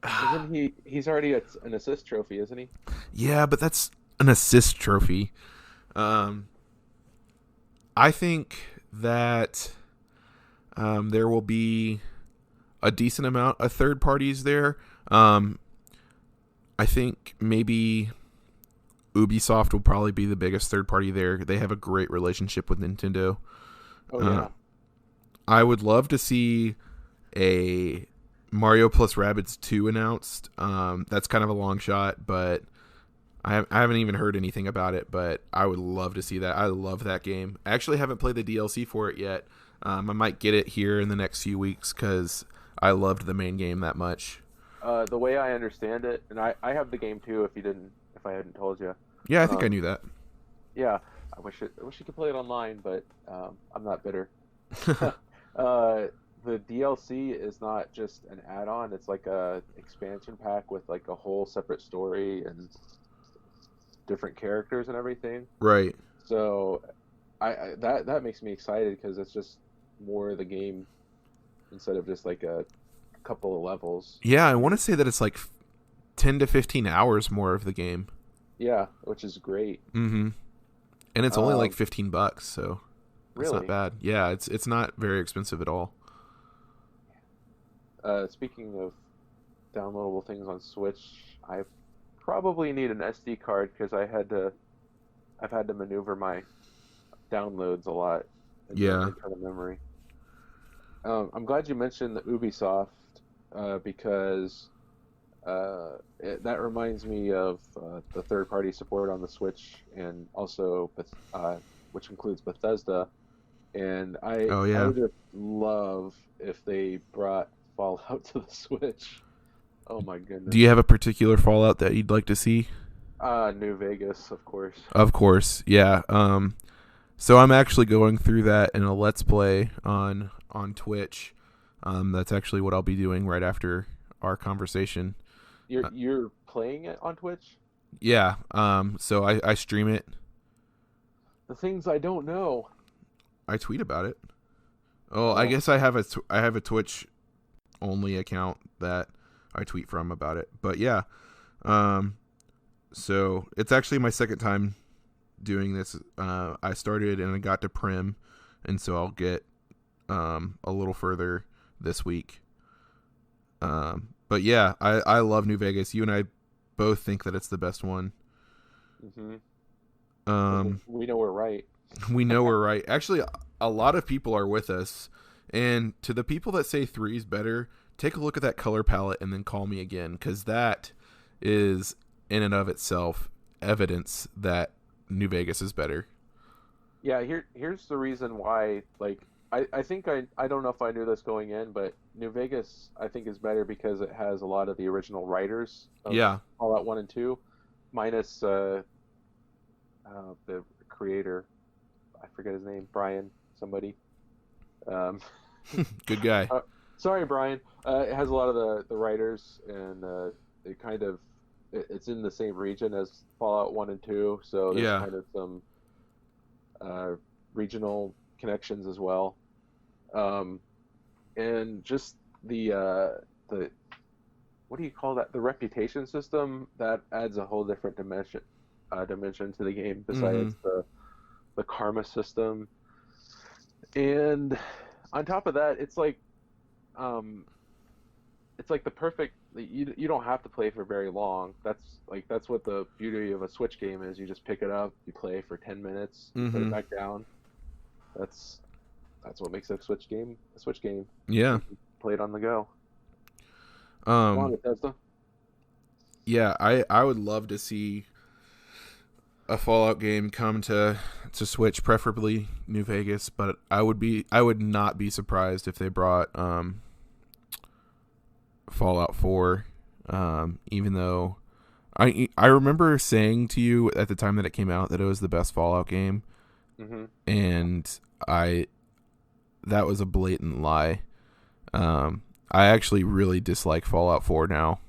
Isn't he? He's already an assist trophy, isn't he? Yeah, but that's an assist trophy. I think that there will be a decent amount of third parties there. I think maybe Ubisoft will probably be the biggest third party there. They have a great relationship with Nintendo. Oh, yeah. I would love to see a Mario plus Rabbids 2 announced. That's kind of a long shot, but I haven't even heard anything about it, but I would love to see that. I love that game. I actually haven't played the DLC for it yet. I might get it here in the next few weeks because I loved the main game that much. The way I understand it, and I have the game too. If I hadn't told you. Yeah, I think I knew that. Yeah, I wish you could play it online, but I'm not bitter. The DLC is not just an add-on; it's like a expansion pack with like a whole separate story and different characters and everything. Right. So, that makes me excited because it's just more of the game instead of just like a couple of levels. Yeah, I want to say that it's like 10 to 15 hours more of the game. Yeah, which is great. Mm-hmm. And it's only like $15, so it's Really? not bad. Yeah, it's not very expensive at all. Speaking of downloadable things on Switch, I probably need an SD card because I've had to maneuver my downloads a lot in the Yeah. internal memory. I'm glad you mentioned the Ubisoft because that reminds me of the third-party support on the Switch and also which includes Bethesda. And Oh I yeah. would just love if they brought Fallout to the Switch. Oh my goodness. Do you have a particular Fallout that you'd like to see? New Vegas, of course. Of course, yeah. So I'm actually going through that in a Let's Play on Twitch. That's actually what I'll be doing right after our conversation. You're playing it on Twitch? Yeah. So I stream it. The things I don't know. I tweet about it. Oh, Oh. I guess I have a Twitch only account that I tweet from about it. But yeah. So it's actually my second time doing this. I started and I got to Prim, and so I'll get a little further this week. But yeah, I love New Vegas. You and I both think that it's the best one. Mm-hmm. We know we're right. We know we're right. Actually, a lot of people are with us. And to the people that say 3 is better, take a look at that color palette and then call me again, because that is, in and of itself, evidence that New Vegas is better. Yeah, here's the reason why. Like, I think I don't know if I knew this going in, but New Vegas I think is better because it has a lot of the original writers of Fallout 1 and 2, minus the creator. I forget his name, Brian somebody. Good guy. Sorry, Brian. It has a lot of the writers, and it's in the same region as Fallout 1 and 2, so there's kind of some regional connections as well. And just the what do you call that? The reputation system that adds a whole different dimension to the game besides the karma system. And on top of that, it's like the perfect. You don't have to play for very long. That's what the beauty of a Switch game is. You just pick it up, you play for 10 minutes, put it back down. That's what makes a Switch game a Switch game. Yeah. Play it on the go. Come on, Bethesda. Yeah, I would love to see a Fallout game come to Switch, preferably New Vegas, but I would not be surprised if they brought Fallout 4, even though I remember saying to you at the time that it came out that it was the best Fallout game, and that was a blatant lie. I actually really dislike Fallout 4 now.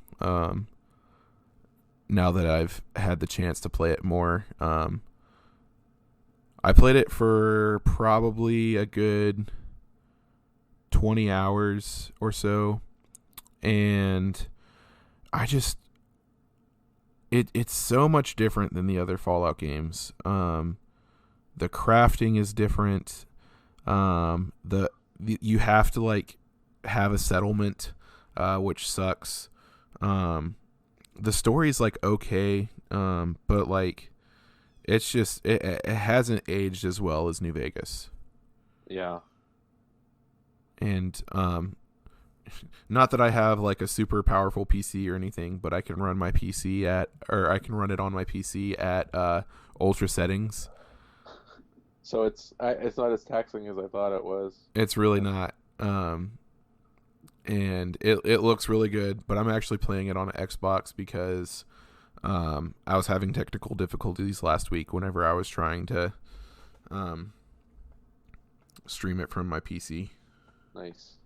Now that I've had the chance to play it more. I played it for probably a good 20 hours or so, and I just it's so much different than the other Fallout games. The crafting is different. You have to like have a settlement, which sucks. The story's like okay, but like it's just it hasn't aged as well as New Vegas. Yeah. And not that I have like a super powerful PC or anything, but I can run my PC I can run it on my PC at ultra settings. So it's not as taxing as I thought it was. It's really not. And it looks really good, but I'm actually playing it on an Xbox because I was having technical difficulties last week whenever I was trying to stream it from my PC. Nice.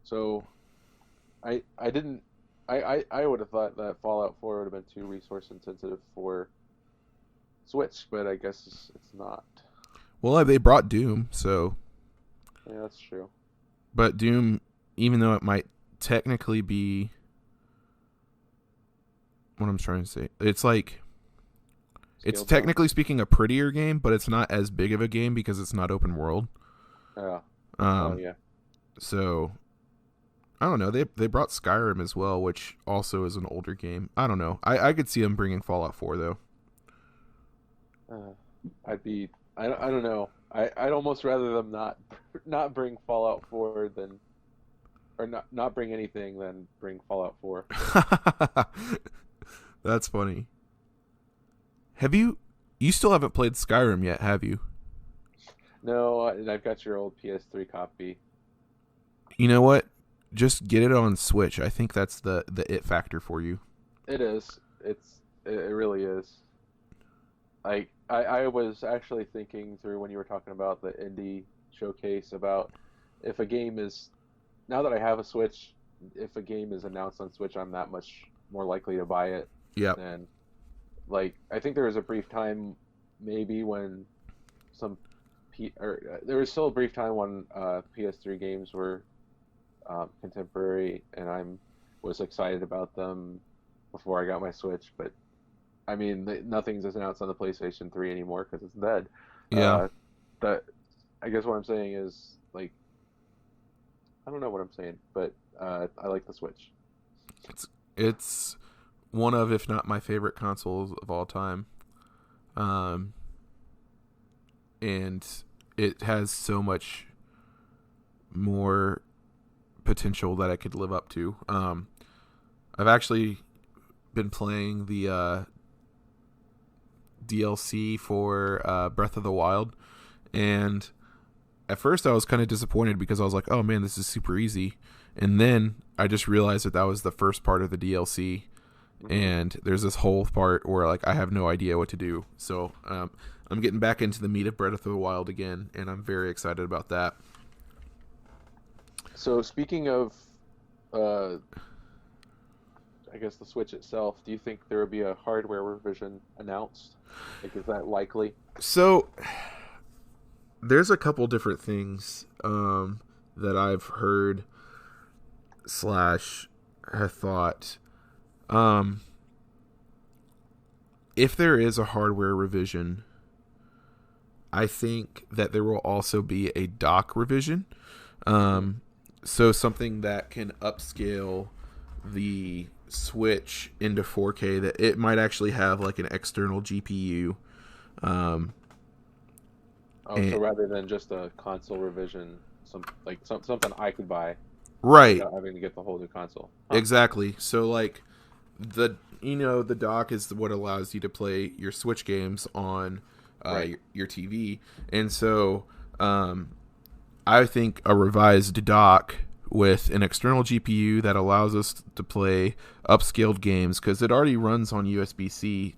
So I would have thought that Fallout 4 would have been too resource intensive for Switch, but I guess it's not. Well, they brought Doom, so yeah, that's true. But Doom, even though it might technically be what I'm trying to say. It's like it's Scaled technically speaking a prettier game, but it's not as big of a game because it's not open world. down? Um, Yeah. So I don't know. They brought Skyrim as well, which also is an older game. I don't know. I could see them bringing Fallout 4 though. I don't know. I'd almost rather them not bring Fallout 4 than, or not bring anything than bring Fallout 4. That's funny. You still haven't played Skyrim yet, have you? No, and I've got your old PS3 copy. You know what? Just get it on Switch. I think that's the it factor for you. It is. It really is. I was actually thinking through when you were talking about the indie showcase about if a game is, now that I have a Switch, if a game is announced on Switch, I'm that much more likely to buy it. Yeah. And like I think there was a brief time maybe when there was still a brief time when PS3 games were contemporary, and I was excited about them before I got my Switch. But I mean, nothing's announced on the PlayStation 3 anymore because it's dead. Yeah. But I guess what I'm saying is, like, I don't know what I'm saying, but I like the Switch. It's one of, if not my favorite consoles of all time. And it has so much more potential that I could live up to. I've actually been playing the DLC for Breath of the Wild, and at first I was kind of disappointed because I was like, oh man, this is super easy, and then I just realized that was the first part of the DLC, and there's this whole part where like I have no idea what to do. So I'm getting back into the meat of Breath of the Wild again, and I'm very excited about that. So speaking of I guess the Switch itself, do you think there will be a hardware revision announced? Like, is that likely? So there's a couple different things that I've heard / have thought. If there is a hardware revision, I think that there will also be a dock revision. So something that can upscale the Switch into 4K, that it might actually have like an external GPU. So rather than just a console revision, something I could buy, right? Without having to get the whole new console. Huh. Exactly. So like the dock is what allows you to play your Switch games on Right. your TV, and so I think a revised dock with an external GPU that allows us to play upscaled games, because it already runs on USB-C,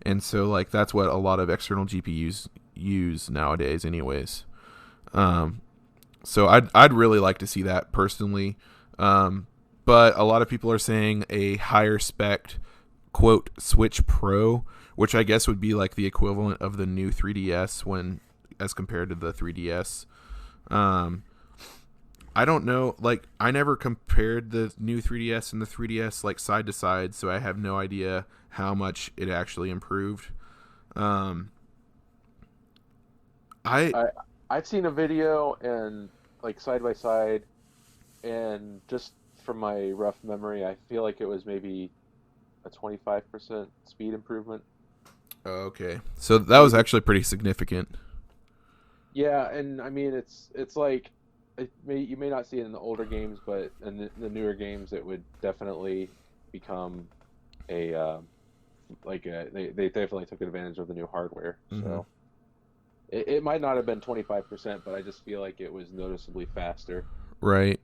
and so like that's what a lot of external GPUs use nowadays anyways. So I'd really like to see that personally, but a lot of people are saying a higher spec quote Switch Pro, which I guess would be like the equivalent of the new 3DS as compared to the 3DS. I don't know, like I never compared the new 3DS and the 3DS like side to side, so I have no idea how much it actually improved. I've seen a video and like side by side, and just from my rough memory, I feel like it was maybe a 25% speed improvement. Okay, so that was actually pretty significant. Yeah, and I mean it's like you may not see it in the older games, but in the newer games, it would definitely become they definitely took advantage of the new hardware. Mm-hmm. So it might not have been 25%, but I just feel like it was noticeably faster. Right.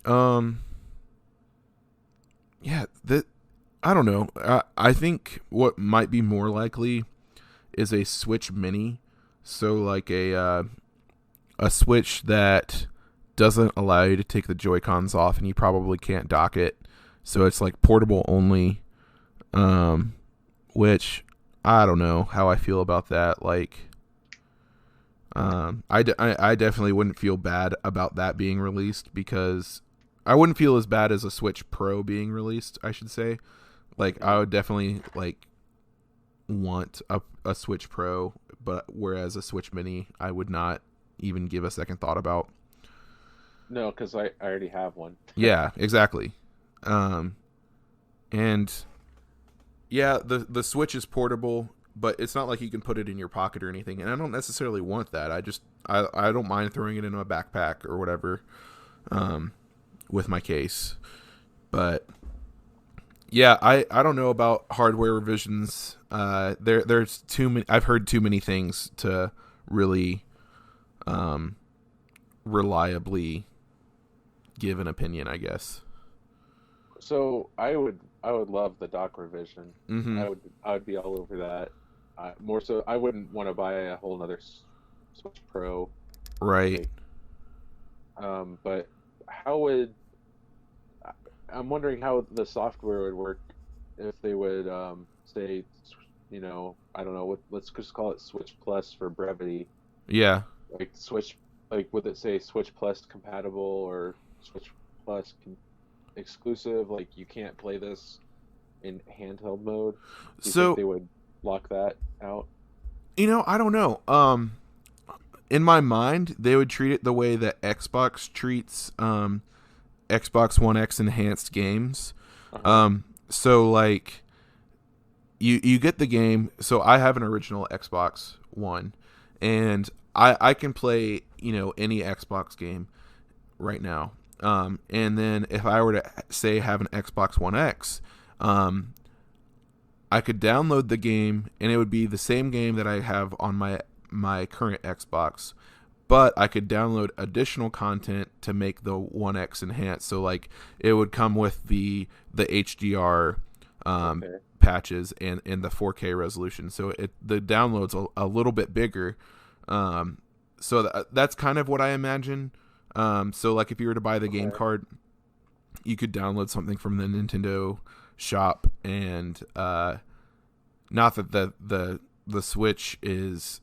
Yeah, I don't know. I think what might be more likely is a Switch Mini. So like a Switch that doesn't allow you to take the Joy-Cons off, and you probably can't dock it. So it's like portable only, which I don't know how I feel about that. Like, I definitely wouldn't feel bad about that being released, because I wouldn't feel as bad as a Switch Pro being released, I should say. Like, I would definitely like want a Switch Pro, but whereas a Switch Mini, I would not even give a second thought about. No, because I already have one. Yeah, exactly. And yeah, the Switch is portable, but it's not like you can put it in your pocket or anything. And I don't necessarily want that. I don't mind throwing it in my backpack or whatever, with my case. But yeah, I don't know about hardware revisions. There's too many. I've heard too many things to really, reliably give an opinion, I guess. So I would love the dock revision. Mm-hmm. I would be all over that. More so, I wouldn't want to buy a whole nother Switch Pro. Right. But how would I'm wondering how the software would work if they would say, you know, I don't know, let's just call it Switch Plus for brevity. Yeah. Like Switch, like would it say Switch Plus compatible or Switch Plus exclusive? Like you can't play this in handheld mode. Do you think they would lock that out? You know, I don't know. In my mind, they would treat it the way that Xbox treats Xbox One X enhanced games. So like you get the game. So I have an original Xbox One, and I can play, you know, any Xbox game right now. And then if I were to say have an Xbox One X, I could download the game and it would be the same game that I have on my current Xbox, but I could download additional content to make the One X enhanced. So like it would come with the HDR patches and the 4K resolution. So the download's a little bit bigger. So that's kind of what I imagine. So like if you were to buy the game card, you could download something from the Nintendo shop, and not that the Switch is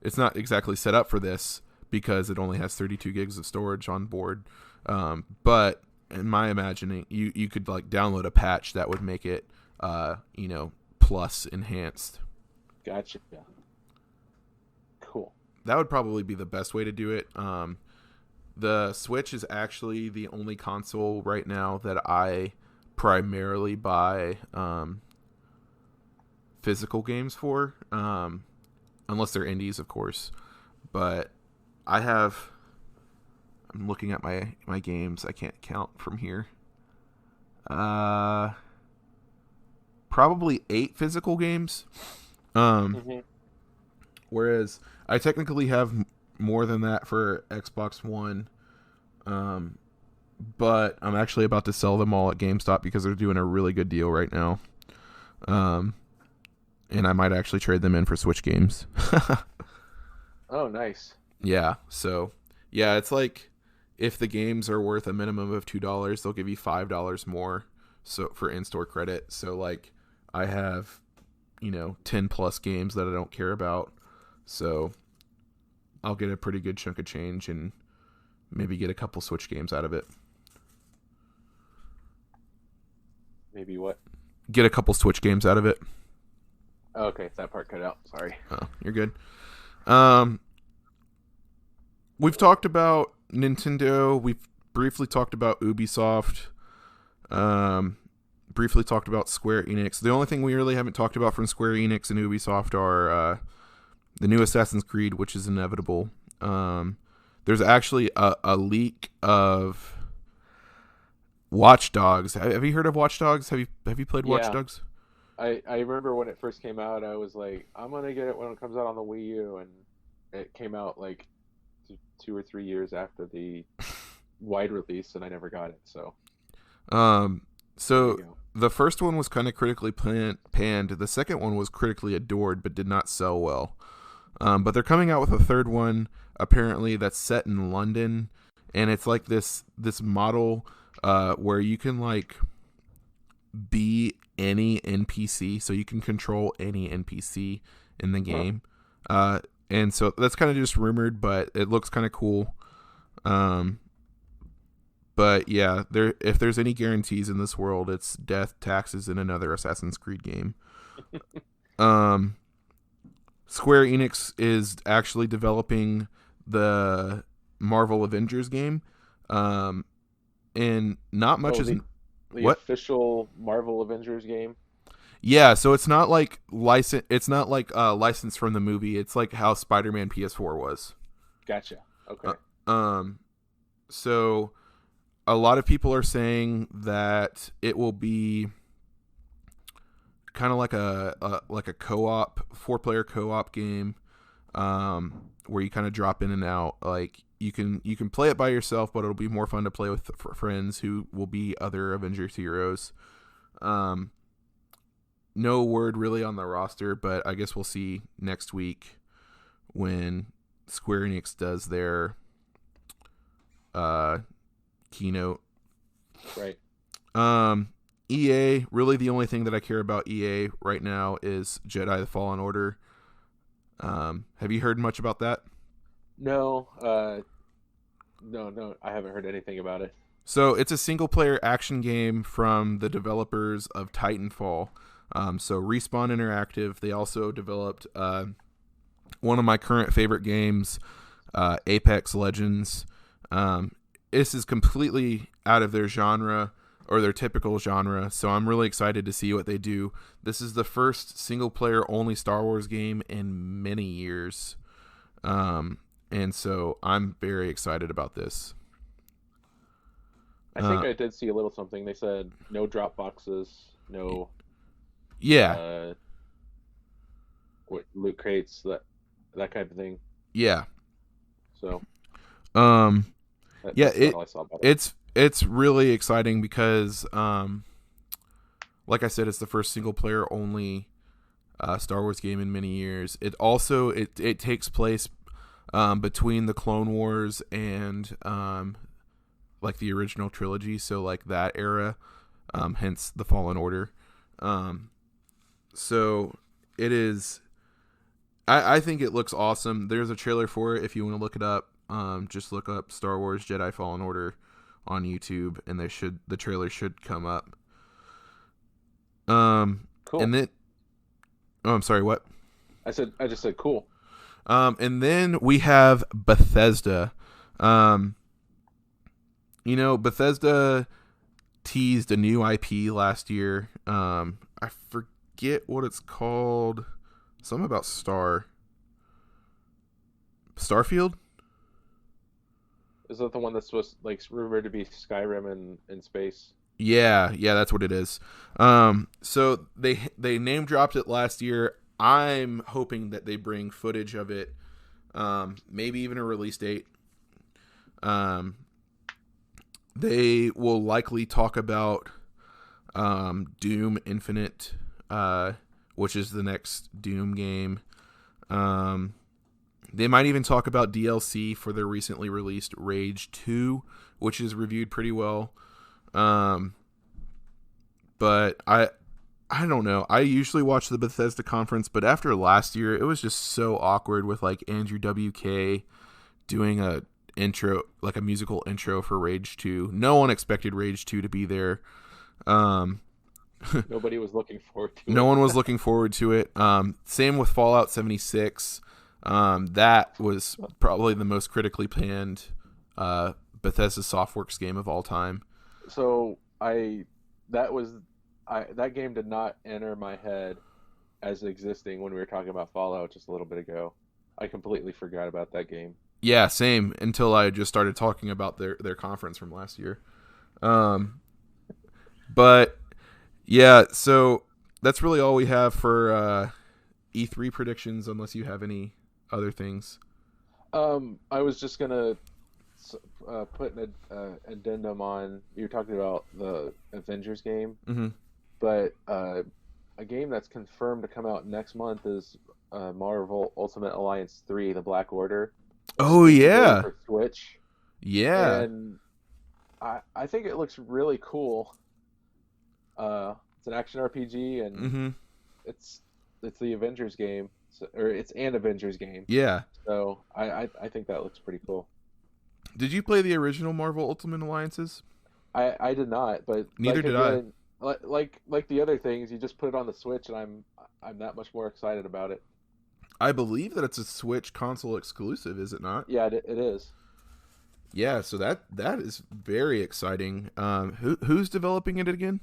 it's not exactly set up for this because it only has 32 gigs of storage on board, but in my imagining you could like download a patch that would make it you know, plus enhanced. Gotcha. Cool. That would probably be the best way to do it. The Switch is actually the only console right now that I primarily buy physical games for, unless they're indies, of course. But I'm looking at my games. I can't count from here. Probably 8 physical games. Whereas I technically have more than that for Xbox One. But I'm actually about to sell them all at GameStop because they're doing a really good deal right now. And I might actually trade them in for Switch games. Oh, nice. Yeah. So, yeah, it's like if the games are worth a minimum of $2, they'll give you $5 more for in-store credit. So, like, I have, you know, 10 plus games that I don't care about. So, I'll get a pretty good chunk of change and maybe get a couple Switch games out of it. Maybe what? Get a couple Switch games out of it. Oh, okay, that part cut out. Sorry. Oh, you're good. We've talked about Nintendo. We've briefly talked about Ubisoft. Briefly talked about Square Enix. The only thing we really haven't talked about from Square Enix and Ubisoft are the new Assassin's Creed, which is inevitable. There's actually a leak of Watch Dogs. Have you heard of Watch Dogs? Have you played Watch Dogs? I remember when it first came out, I was like, I'm gonna get it when it comes out on the Wii U, and it came out like 2 or 3 years after the wide release, and I never got it. So the first one was kind of critically panned. The second one was critically adored, but did not sell well. But they're coming out with a third one, apparently, that's set in London, and it's like this model where you can like be any NPC, so you can control any NPC in the game. And so that's kind of just rumored, but it looks kind of cool. But But yeah, if there's any guarantees in this world, it's death, taxes, and another Assassin's Creed game. Square Enix is actually developing the Marvel Avengers game, and not much is the official Marvel Avengers game. Yeah, so it's not like license. It's not like licensed from the movie. It's like how Spider-Man PS4 was. Gotcha. Okay. So a lot of people are saying that it will be kind of like a co-op, 4-player co-op game, where you kind of drop in and out. Like you can play it by yourself, but it'll be more fun to play with friends who will be other Avengers heroes. No word really on the roster, but I guess we'll see next week when Square Enix does their keynote. Right. EA, really the only thing that I care about EA right now is Jedi the Fallen Order. Have you heard much about that? No, no, I haven't heard anything about it. So it's a single-player action game from the developers of Titanfall. So Respawn Interactive, they also developed one of my current favorite games, Apex Legends. This is completely out of their genre, or their typical genre, so I'm really excited to see what they do. This is the first single-player only Star Wars game in many years, and so I'm very excited about this. I think I did see a little something. They said no drop boxes, no... Yeah. What loot crates, that kind of thing. Yeah. So. Yeah, it's really exciting because, like I said, it's the first single player only Star Wars game in many years. It also it takes place between the Clone Wars and like the original trilogy, so like that era, hence the Fallen Order. So it is. I think it looks awesome. There's a trailer for it if you want to look it up. Just look up Star Wars Jedi Fallen Order on YouTube, and the trailer should come up. Cool. And then, I'm sorry, what? I just said cool. And then we have Bethesda. Bethesda teased a new IP last year. I forget what it's called. Something about Starfield? Is that the one that's supposed rumored to be Skyrim in space? Yeah, that's what it is. So they name dropped it last year. I'm hoping that they bring footage of it, maybe even a release date. They will likely talk about Doom Infinite, which is the next Doom game. They might even talk about DLC for their recently released Rage 2, which is reviewed pretty well. But I don't know. I usually watch the Bethesda conference, but after last year, it was just so awkward with like Andrew WK doing a musical intro for Rage 2. No one expected Rage 2 to be there. Nobody was looking forward to it. No one was looking forward to it. Same with Fallout 76. That was probably the most critically panned Bethesda Softworks game of all time. So that game did not enter my head as existing when we were talking about Fallout just a little bit ago. I completely forgot about that game. Yeah, same, until I just started talking about their conference from last year. But yeah, so that's really all we have for E3 predictions, unless you have any other things. I was just gonna put an addendum on. You were talking about the Avengers game, but a game that's confirmed to come out next month is Marvel Ultimate Alliance 3: The Black Order. Oh yeah, for Switch. Yeah, and I think it looks really cool. It's an action RPG, and it's the Avengers game, or it's an Avengers game. Yeah. So I think that looks pretty cool. Did you play the original Marvel Ultimate Alliances? I did not, but Neither did I. Like the other things, you just put it on the Switch, and I'm that much more excited about it. I believe that it's a Switch console exclusive, is it not? Yeah, it is. Yeah, so that is very exciting. Who's developing it again?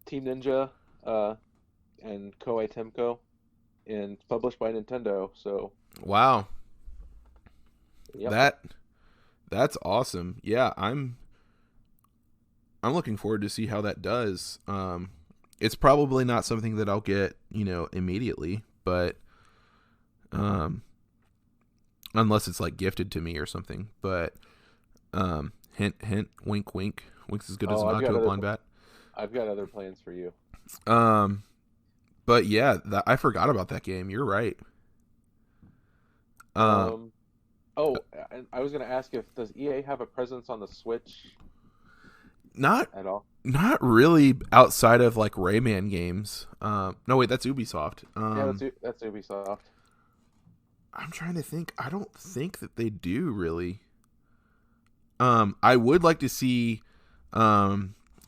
Team Ninja, and Koei Temco, and published by Nintendo. So wow, yep. that's awesome. Yeah, I'm looking forward to see how that does. It's probably not something that I'll get, immediately, but unless it's like gifted to me or something. But hint, hint, wink, wink. Wink's as good as an Octo blind bat. I've got other plans for you. But yeah, I forgot about that game. You're right. And I was going to ask does EA have a presence on the Switch? Not at all. Not really, outside of like Rayman games. No, wait, that's Ubisoft. Yeah, that's Ubisoft. I'm trying to think. I don't think that they do really. I would like to see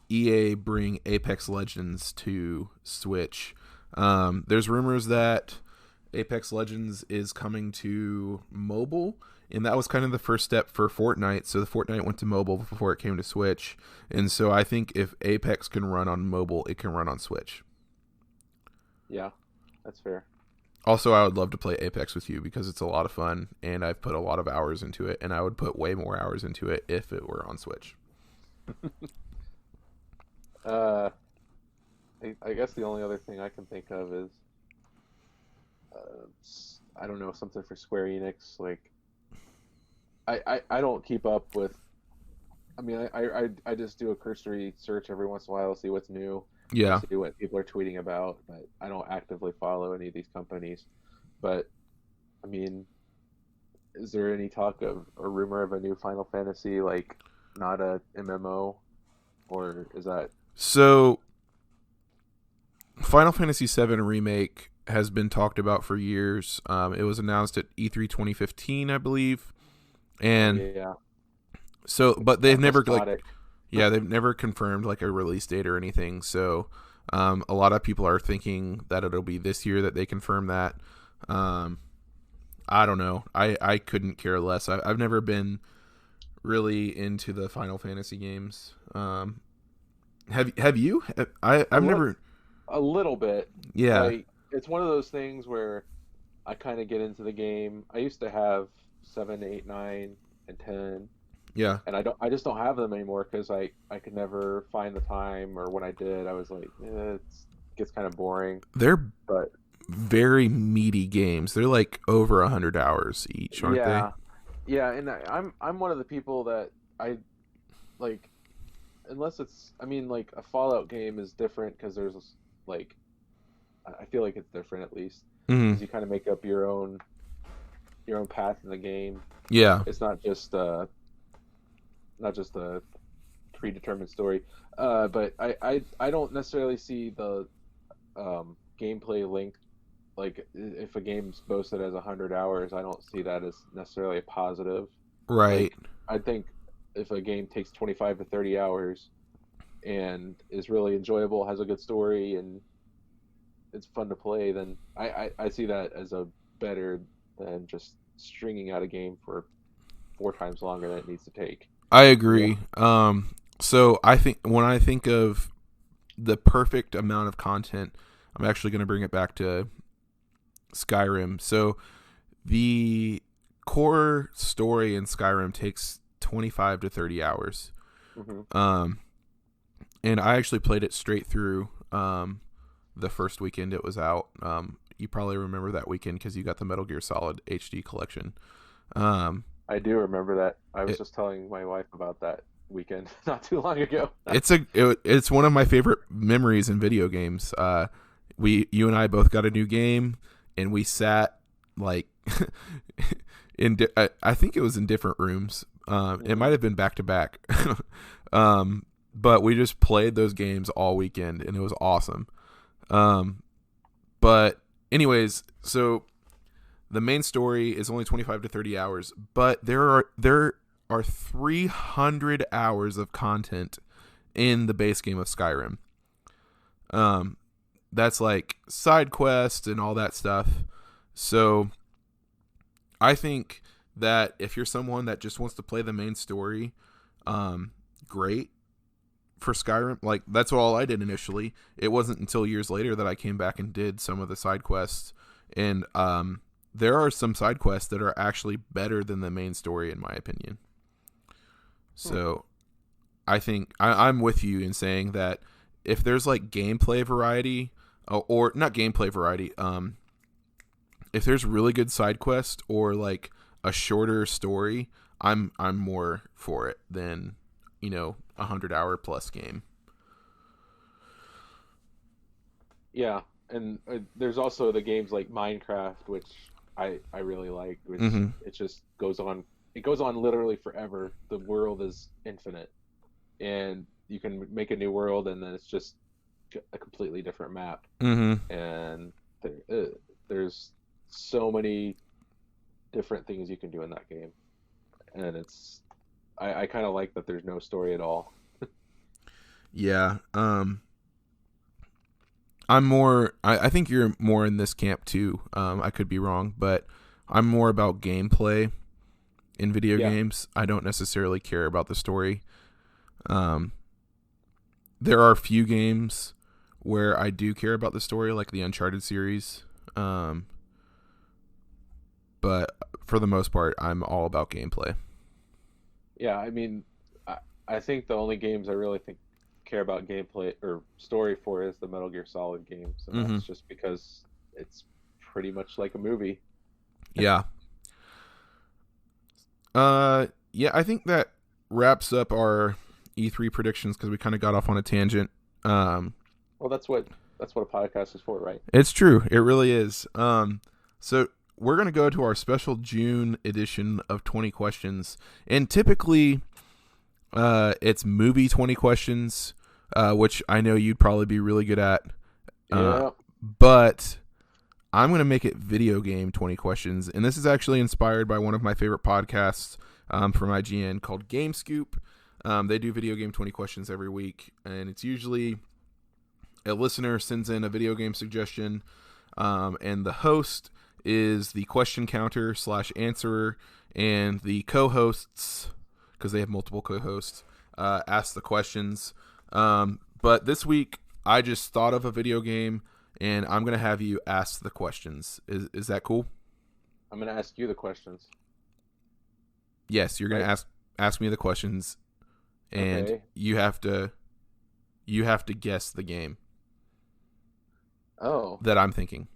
EA bring Apex Legends to Switch. There's rumors that Apex Legends is coming to mobile, and that was kind of the first step for Fortnite. So the Fortnite went to mobile before it came to Switch. And so I think if Apex can run on mobile, it can run on Switch. Yeah, that's fair. Also, I would love to play Apex with you because it's a lot of fun, and I've put a lot of hours into it, and I would put way more hours into it if it were on Switch. I guess the only other thing I can think of is, I don't know, something for Square Enix. Like, I don't keep up with. I mean, I just do a cursory search every once in a while to see what's new. Yeah. See what people are tweeting about, but I don't actively follow any of these companies. But I mean, is there any talk of a rumor of a new Final Fantasy, like not a MMO, or is that so? Final Fantasy VII Remake has been talked about for years. It was announced at E3 2015, I believe, and yeah. So, but they've never they've never confirmed like a release date or anything. So, a lot of people are thinking that it'll be this year that they confirm that. I don't know. I couldn't care less. I've never been really into the Final Fantasy games. Have you? I've never. A little bit. Yeah. Like, it's one of those things where I kind of get into the game. I used to have 7, 8, 9, and 10. Yeah. And I just don't have them anymore because I could never find the time, or when I did, I was like, it gets kind of boring. They're very meaty games. They're like over 100 hours each, aren't they? Yeah, and I'm one of the people that I like, unless it's, I mean, like a Fallout game is different because there's like, I feel like it's different at least because you kind of make up your own path in the game. Yeah. It's not just a predetermined story. But I don't necessarily see the gameplay length. Like, if a game's boasted as 100 hours, I don't see that as necessarily a positive. Right. Like, I think if a game takes 25 to 30 hours and is really enjoyable, has a good story, and it's fun to play, then I see that as a better than just stringing out a game for 4 times longer than it needs to take. I agree. Yeah. So I think when I think of the perfect amount of content, I'm actually going to bring it back to Skyrim. So the core story in Skyrim takes 25 to 30 hours. And I actually played it straight through the first weekend it was out. You probably remember that weekend because you got the Metal Gear Solid HD collection. I do remember that. I was just telling my wife about that weekend not too long ago. It's one of my favorite memories in video games. You and I both got a new game, and we sat like I think it was in different rooms. It might have been back to back, but we just played those games all weekend, and it was awesome. But anyways, so the main story is only 25 to 30 hours, but there are 300 hours of content in the base game of Skyrim. That's like side quests and all that stuff. So I think that if you're someone that just wants to play the main story, great for Skyrim. Like, that's all I did initially. It wasn't until years later that I came back and did some of the side quests. And there are some side quests that are actually better than the main story, in my opinion. So I think I'm with you in saying that if there's like gameplay variety, or not gameplay variety, if there's really good side quest or like a shorter story, I'm more for it than, 100-hour plus game. Yeah, and there's also the games like Minecraft, which I really like, which it just goes on. It goes on literally forever. The world is infinite, and you can make a new world, and then it's just a completely different map. And there's so many different things you can do in that game, and I kind of like that there's no story at all. Yeah. I'm more. I think you're more in this camp too. I could be wrong, but I'm more about gameplay in video games. I don't necessarily care about the story. There are a few games where I do care about the story, like the Uncharted series. But for the most part, I'm all about gameplay. Yeah, I mean, I think the only games I really care about gameplay or story for is the Metal Gear Solid games, and that's just because it's pretty much like a movie. Yeah. Yeah, I think that wraps up our E3 predictions because we kind of got off on a tangent. Well, that's what a podcast is for, right? It's true. It really is. So we're going to go to our special June edition of 20 questions. And typically, it's movie 20 questions, which I know you'd probably be really good at. Yeah. But I'm going to make it video game 20 questions. And this is actually inspired by one of my favorite podcasts from IGN called Game Scoop. They do video game 20 questions every week. And it's usually a listener sends in a video game suggestion. And the host is the question counter / answerer. And the co-hosts, because they have multiple co-hosts, ask the questions. But this week, I just thought of a video game, and I'm going to have you ask the questions. Is that cool? I'm going to ask you the questions. Yes, you're going to ask me the questions, and you have to guess the game. Oh. That I'm thinking.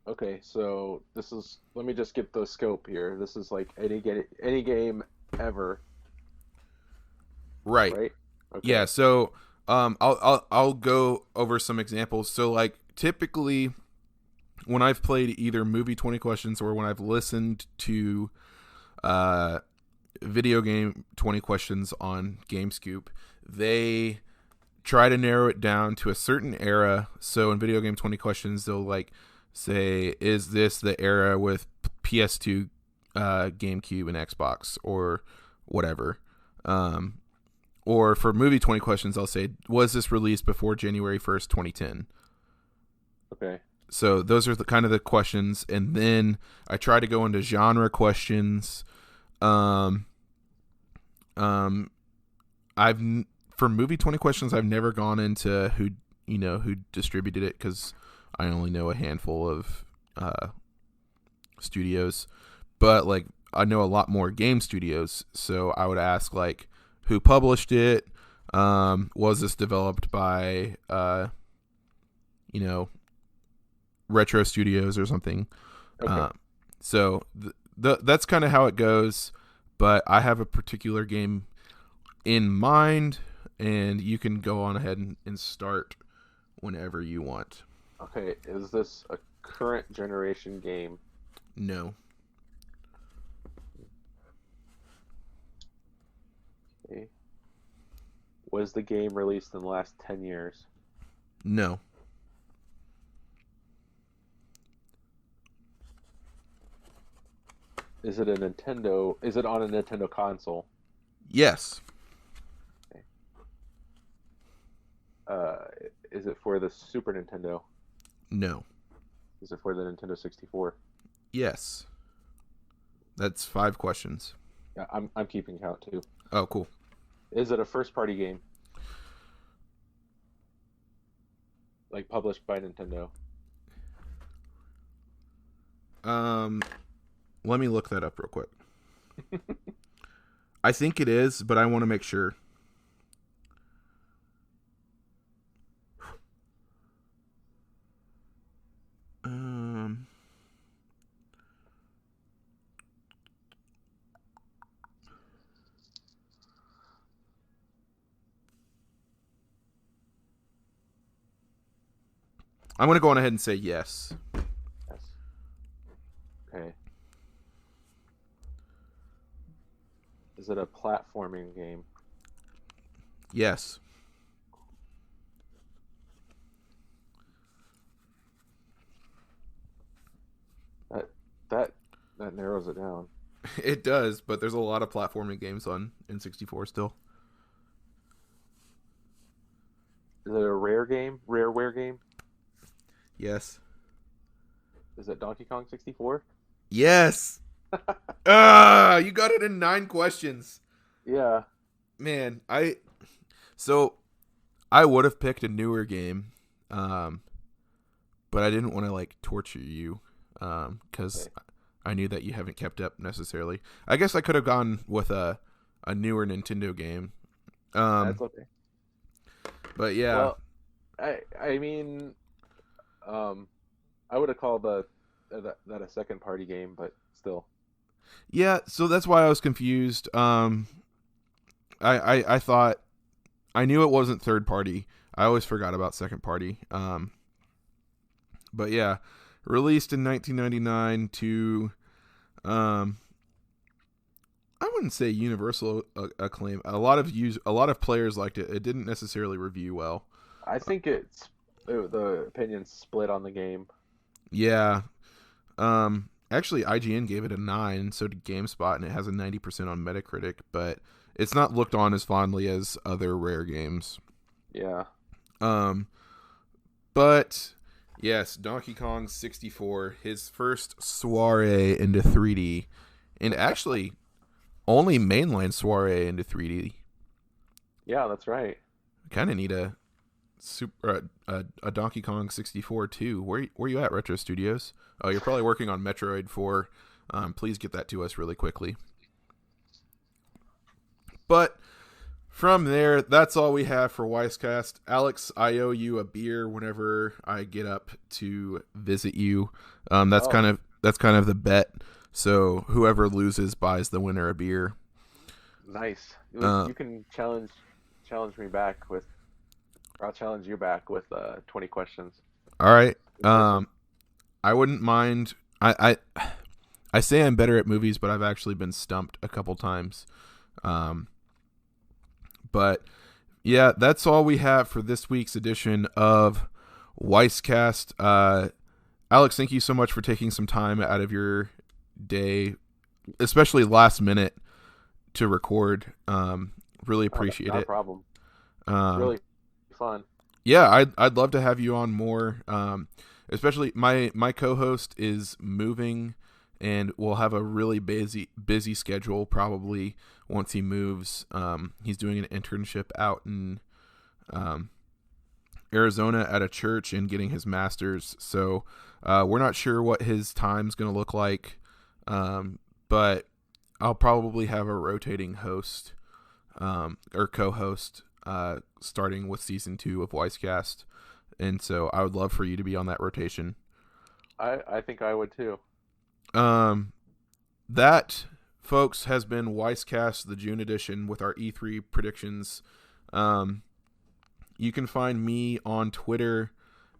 Okay, so let me just get the scope here. This is like any game ever. Right? Okay. Yeah, so I'll go over some examples. So like typically when I've played either movie 20 questions or when I've listened to video game 20 questions on GameScoop, they try to narrow it down to a certain era. So in video game 20 questions, they'll like say, is this the era with PS2, GameCube, and Xbox, or whatever? Or for movie 20 questions, I'll say, was this released before January 1st, 2010? Okay. So those are the kind of the questions. And then I try to go into genre questions. For movie 20 questions, I've never gone into who distributed it, because I only know a handful of studios. But like I know a lot more game studios, so I would ask like, who published it? Was this developed by Retro Studios or something? Okay. So that's kind of how it goes. But I have a particular game in mind, and you can go on ahead and start whenever you want. Okay, is this a current generation game? No. Okay. Was the game released in the last 10 years? No. Is it a Nintendo? Is it on a Nintendo console? Yes. Is it for the Super Nintendo? No. Is it for the Nintendo 64? Yes. That's 5 questions. Yeah, I'm keeping count too. Oh, cool. Is it a first-party game? Like published by Nintendo? Let me look that up real quick. I think it is, but I want to make sure. I'm going to go on ahead and say yes. Yes. Okay. Is it a platforming game? Yes. That narrows it down. It does, but there's a lot of platforming games on N64 still. Is it a rare game? Rareware game? Yes. Is it Donkey Kong 64? Yes. You got it in 9 questions. Yeah. Man, I would have picked a newer game, but I didn't want to like torture you, because I knew that you haven't kept up necessarily. I guess I could have gone with a newer Nintendo game. That's okay. But yeah. Well, I mean, I would have called that a second party game, but still. Yeah, so that's why I was confused. I thought I knew it wasn't third party. I always forgot about second party. But yeah, released in 1999 to I wouldn't say universal acclaim. A lot of players liked it. It didn't necessarily review well. I think the opinions split on the game. Yeah. Actually, IGN gave it a 9, so did GameSpot, and it has a 90% on Metacritic, but it's not looked on as fondly as other Rare games. Yeah. But yes, Donkey Kong 64, his first soiree into 3D, and actually only mainline soiree into 3D. Yeah, that's right. Kind of need a Donkey Kong 64 too. Where you at, Retro Studios? Oh, you're probably working on Metroid 4. Please get that to us really quickly. But from there, that's all we have for WeissCast. Alex, I owe you a beer whenever I get up to visit you. That's kind of the bet. So whoever loses buys the winner a beer. Nice. You can challenge me back with. I'll challenge you back with 20 questions. All right. I wouldn't mind. I say I'm better at movies, but I've actually been stumped a couple times. But yeah, that's all we have for this week's edition of WeissCast. Alex, thank you so much for taking some time out of your day, especially last minute, to record. Really appreciate it. No problem. Really fun. Yeah, I'd love to have you on more. Especially my co-host is moving, and we'll have a really busy schedule probably once he moves. He's doing an internship out in Arizona at a church and getting his master's. So we're not sure what his time's going to look like, but I'll probably have a rotating host or co-host starting with season 2 of WeissCast. And so I would love for you to be on that rotation. I think I would too. That, folks, has been WeissCast, the June edition, with our E3 predictions. You can find me on Twitter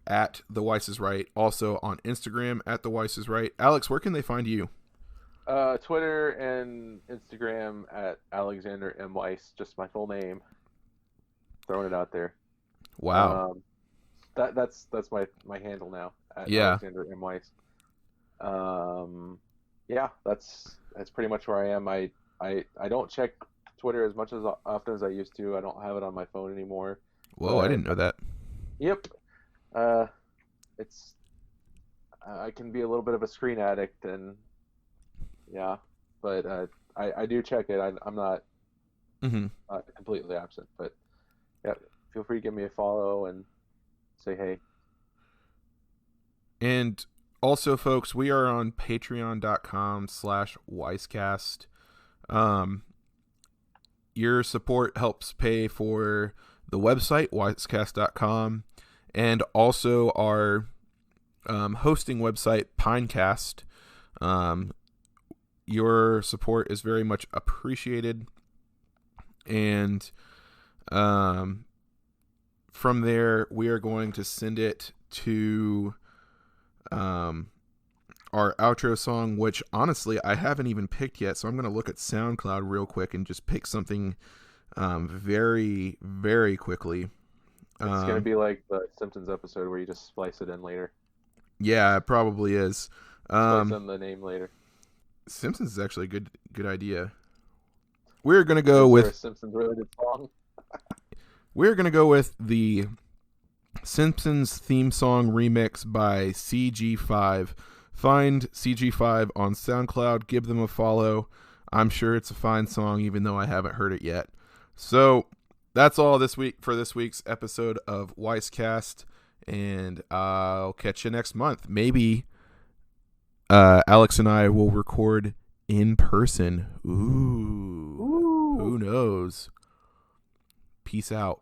at The Weiss is Right. Also on Instagram at The Weiss is Right. Alex, where can they find you? Twitter and Instagram at Alexander M. Weiss, just my full name. Throwing it out there. Wow. That's my handle now. At Yeah. Alexander M. Weiss. Yeah, that's pretty much where I am. I don't check Twitter as much as often as I used to. I don't have it on my phone anymore. Whoa, I But didn't know that. yep, uh, it's I can be a little bit of a screen addict, and yeah, but I do check it. I'm not Hmm. completely absent, but yeah, feel free to give me a follow and say hey. And also, folks, we are on patreon.com/WeissCast. Your support helps pay for the website, weisscast.com, and also our hosting website, Pinecast. Your support is very much appreciated. And from there, we are going to send it to our outro song, which honestly I haven't even picked yet. So I'm going to look at SoundCloud real quick and just pick something very, very quickly. It's gonna be like the Simpsons episode where you just splice it in later. Yeah, it probably is. Splice in the name later. Simpsons is actually a good idea. We're going to go Is there a with Simpsons related song? the Simpsons theme song remix by CG5. Find CG5 on SoundCloud. Give them a follow. I'm sure it's a fine song, even though I haven't heard it yet. So that's all this week for this week's episode of WeissCast, and I'll catch you next month. Maybe Alex and I will record in person. Ooh. Who knows? Peace out.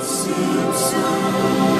Simpsons.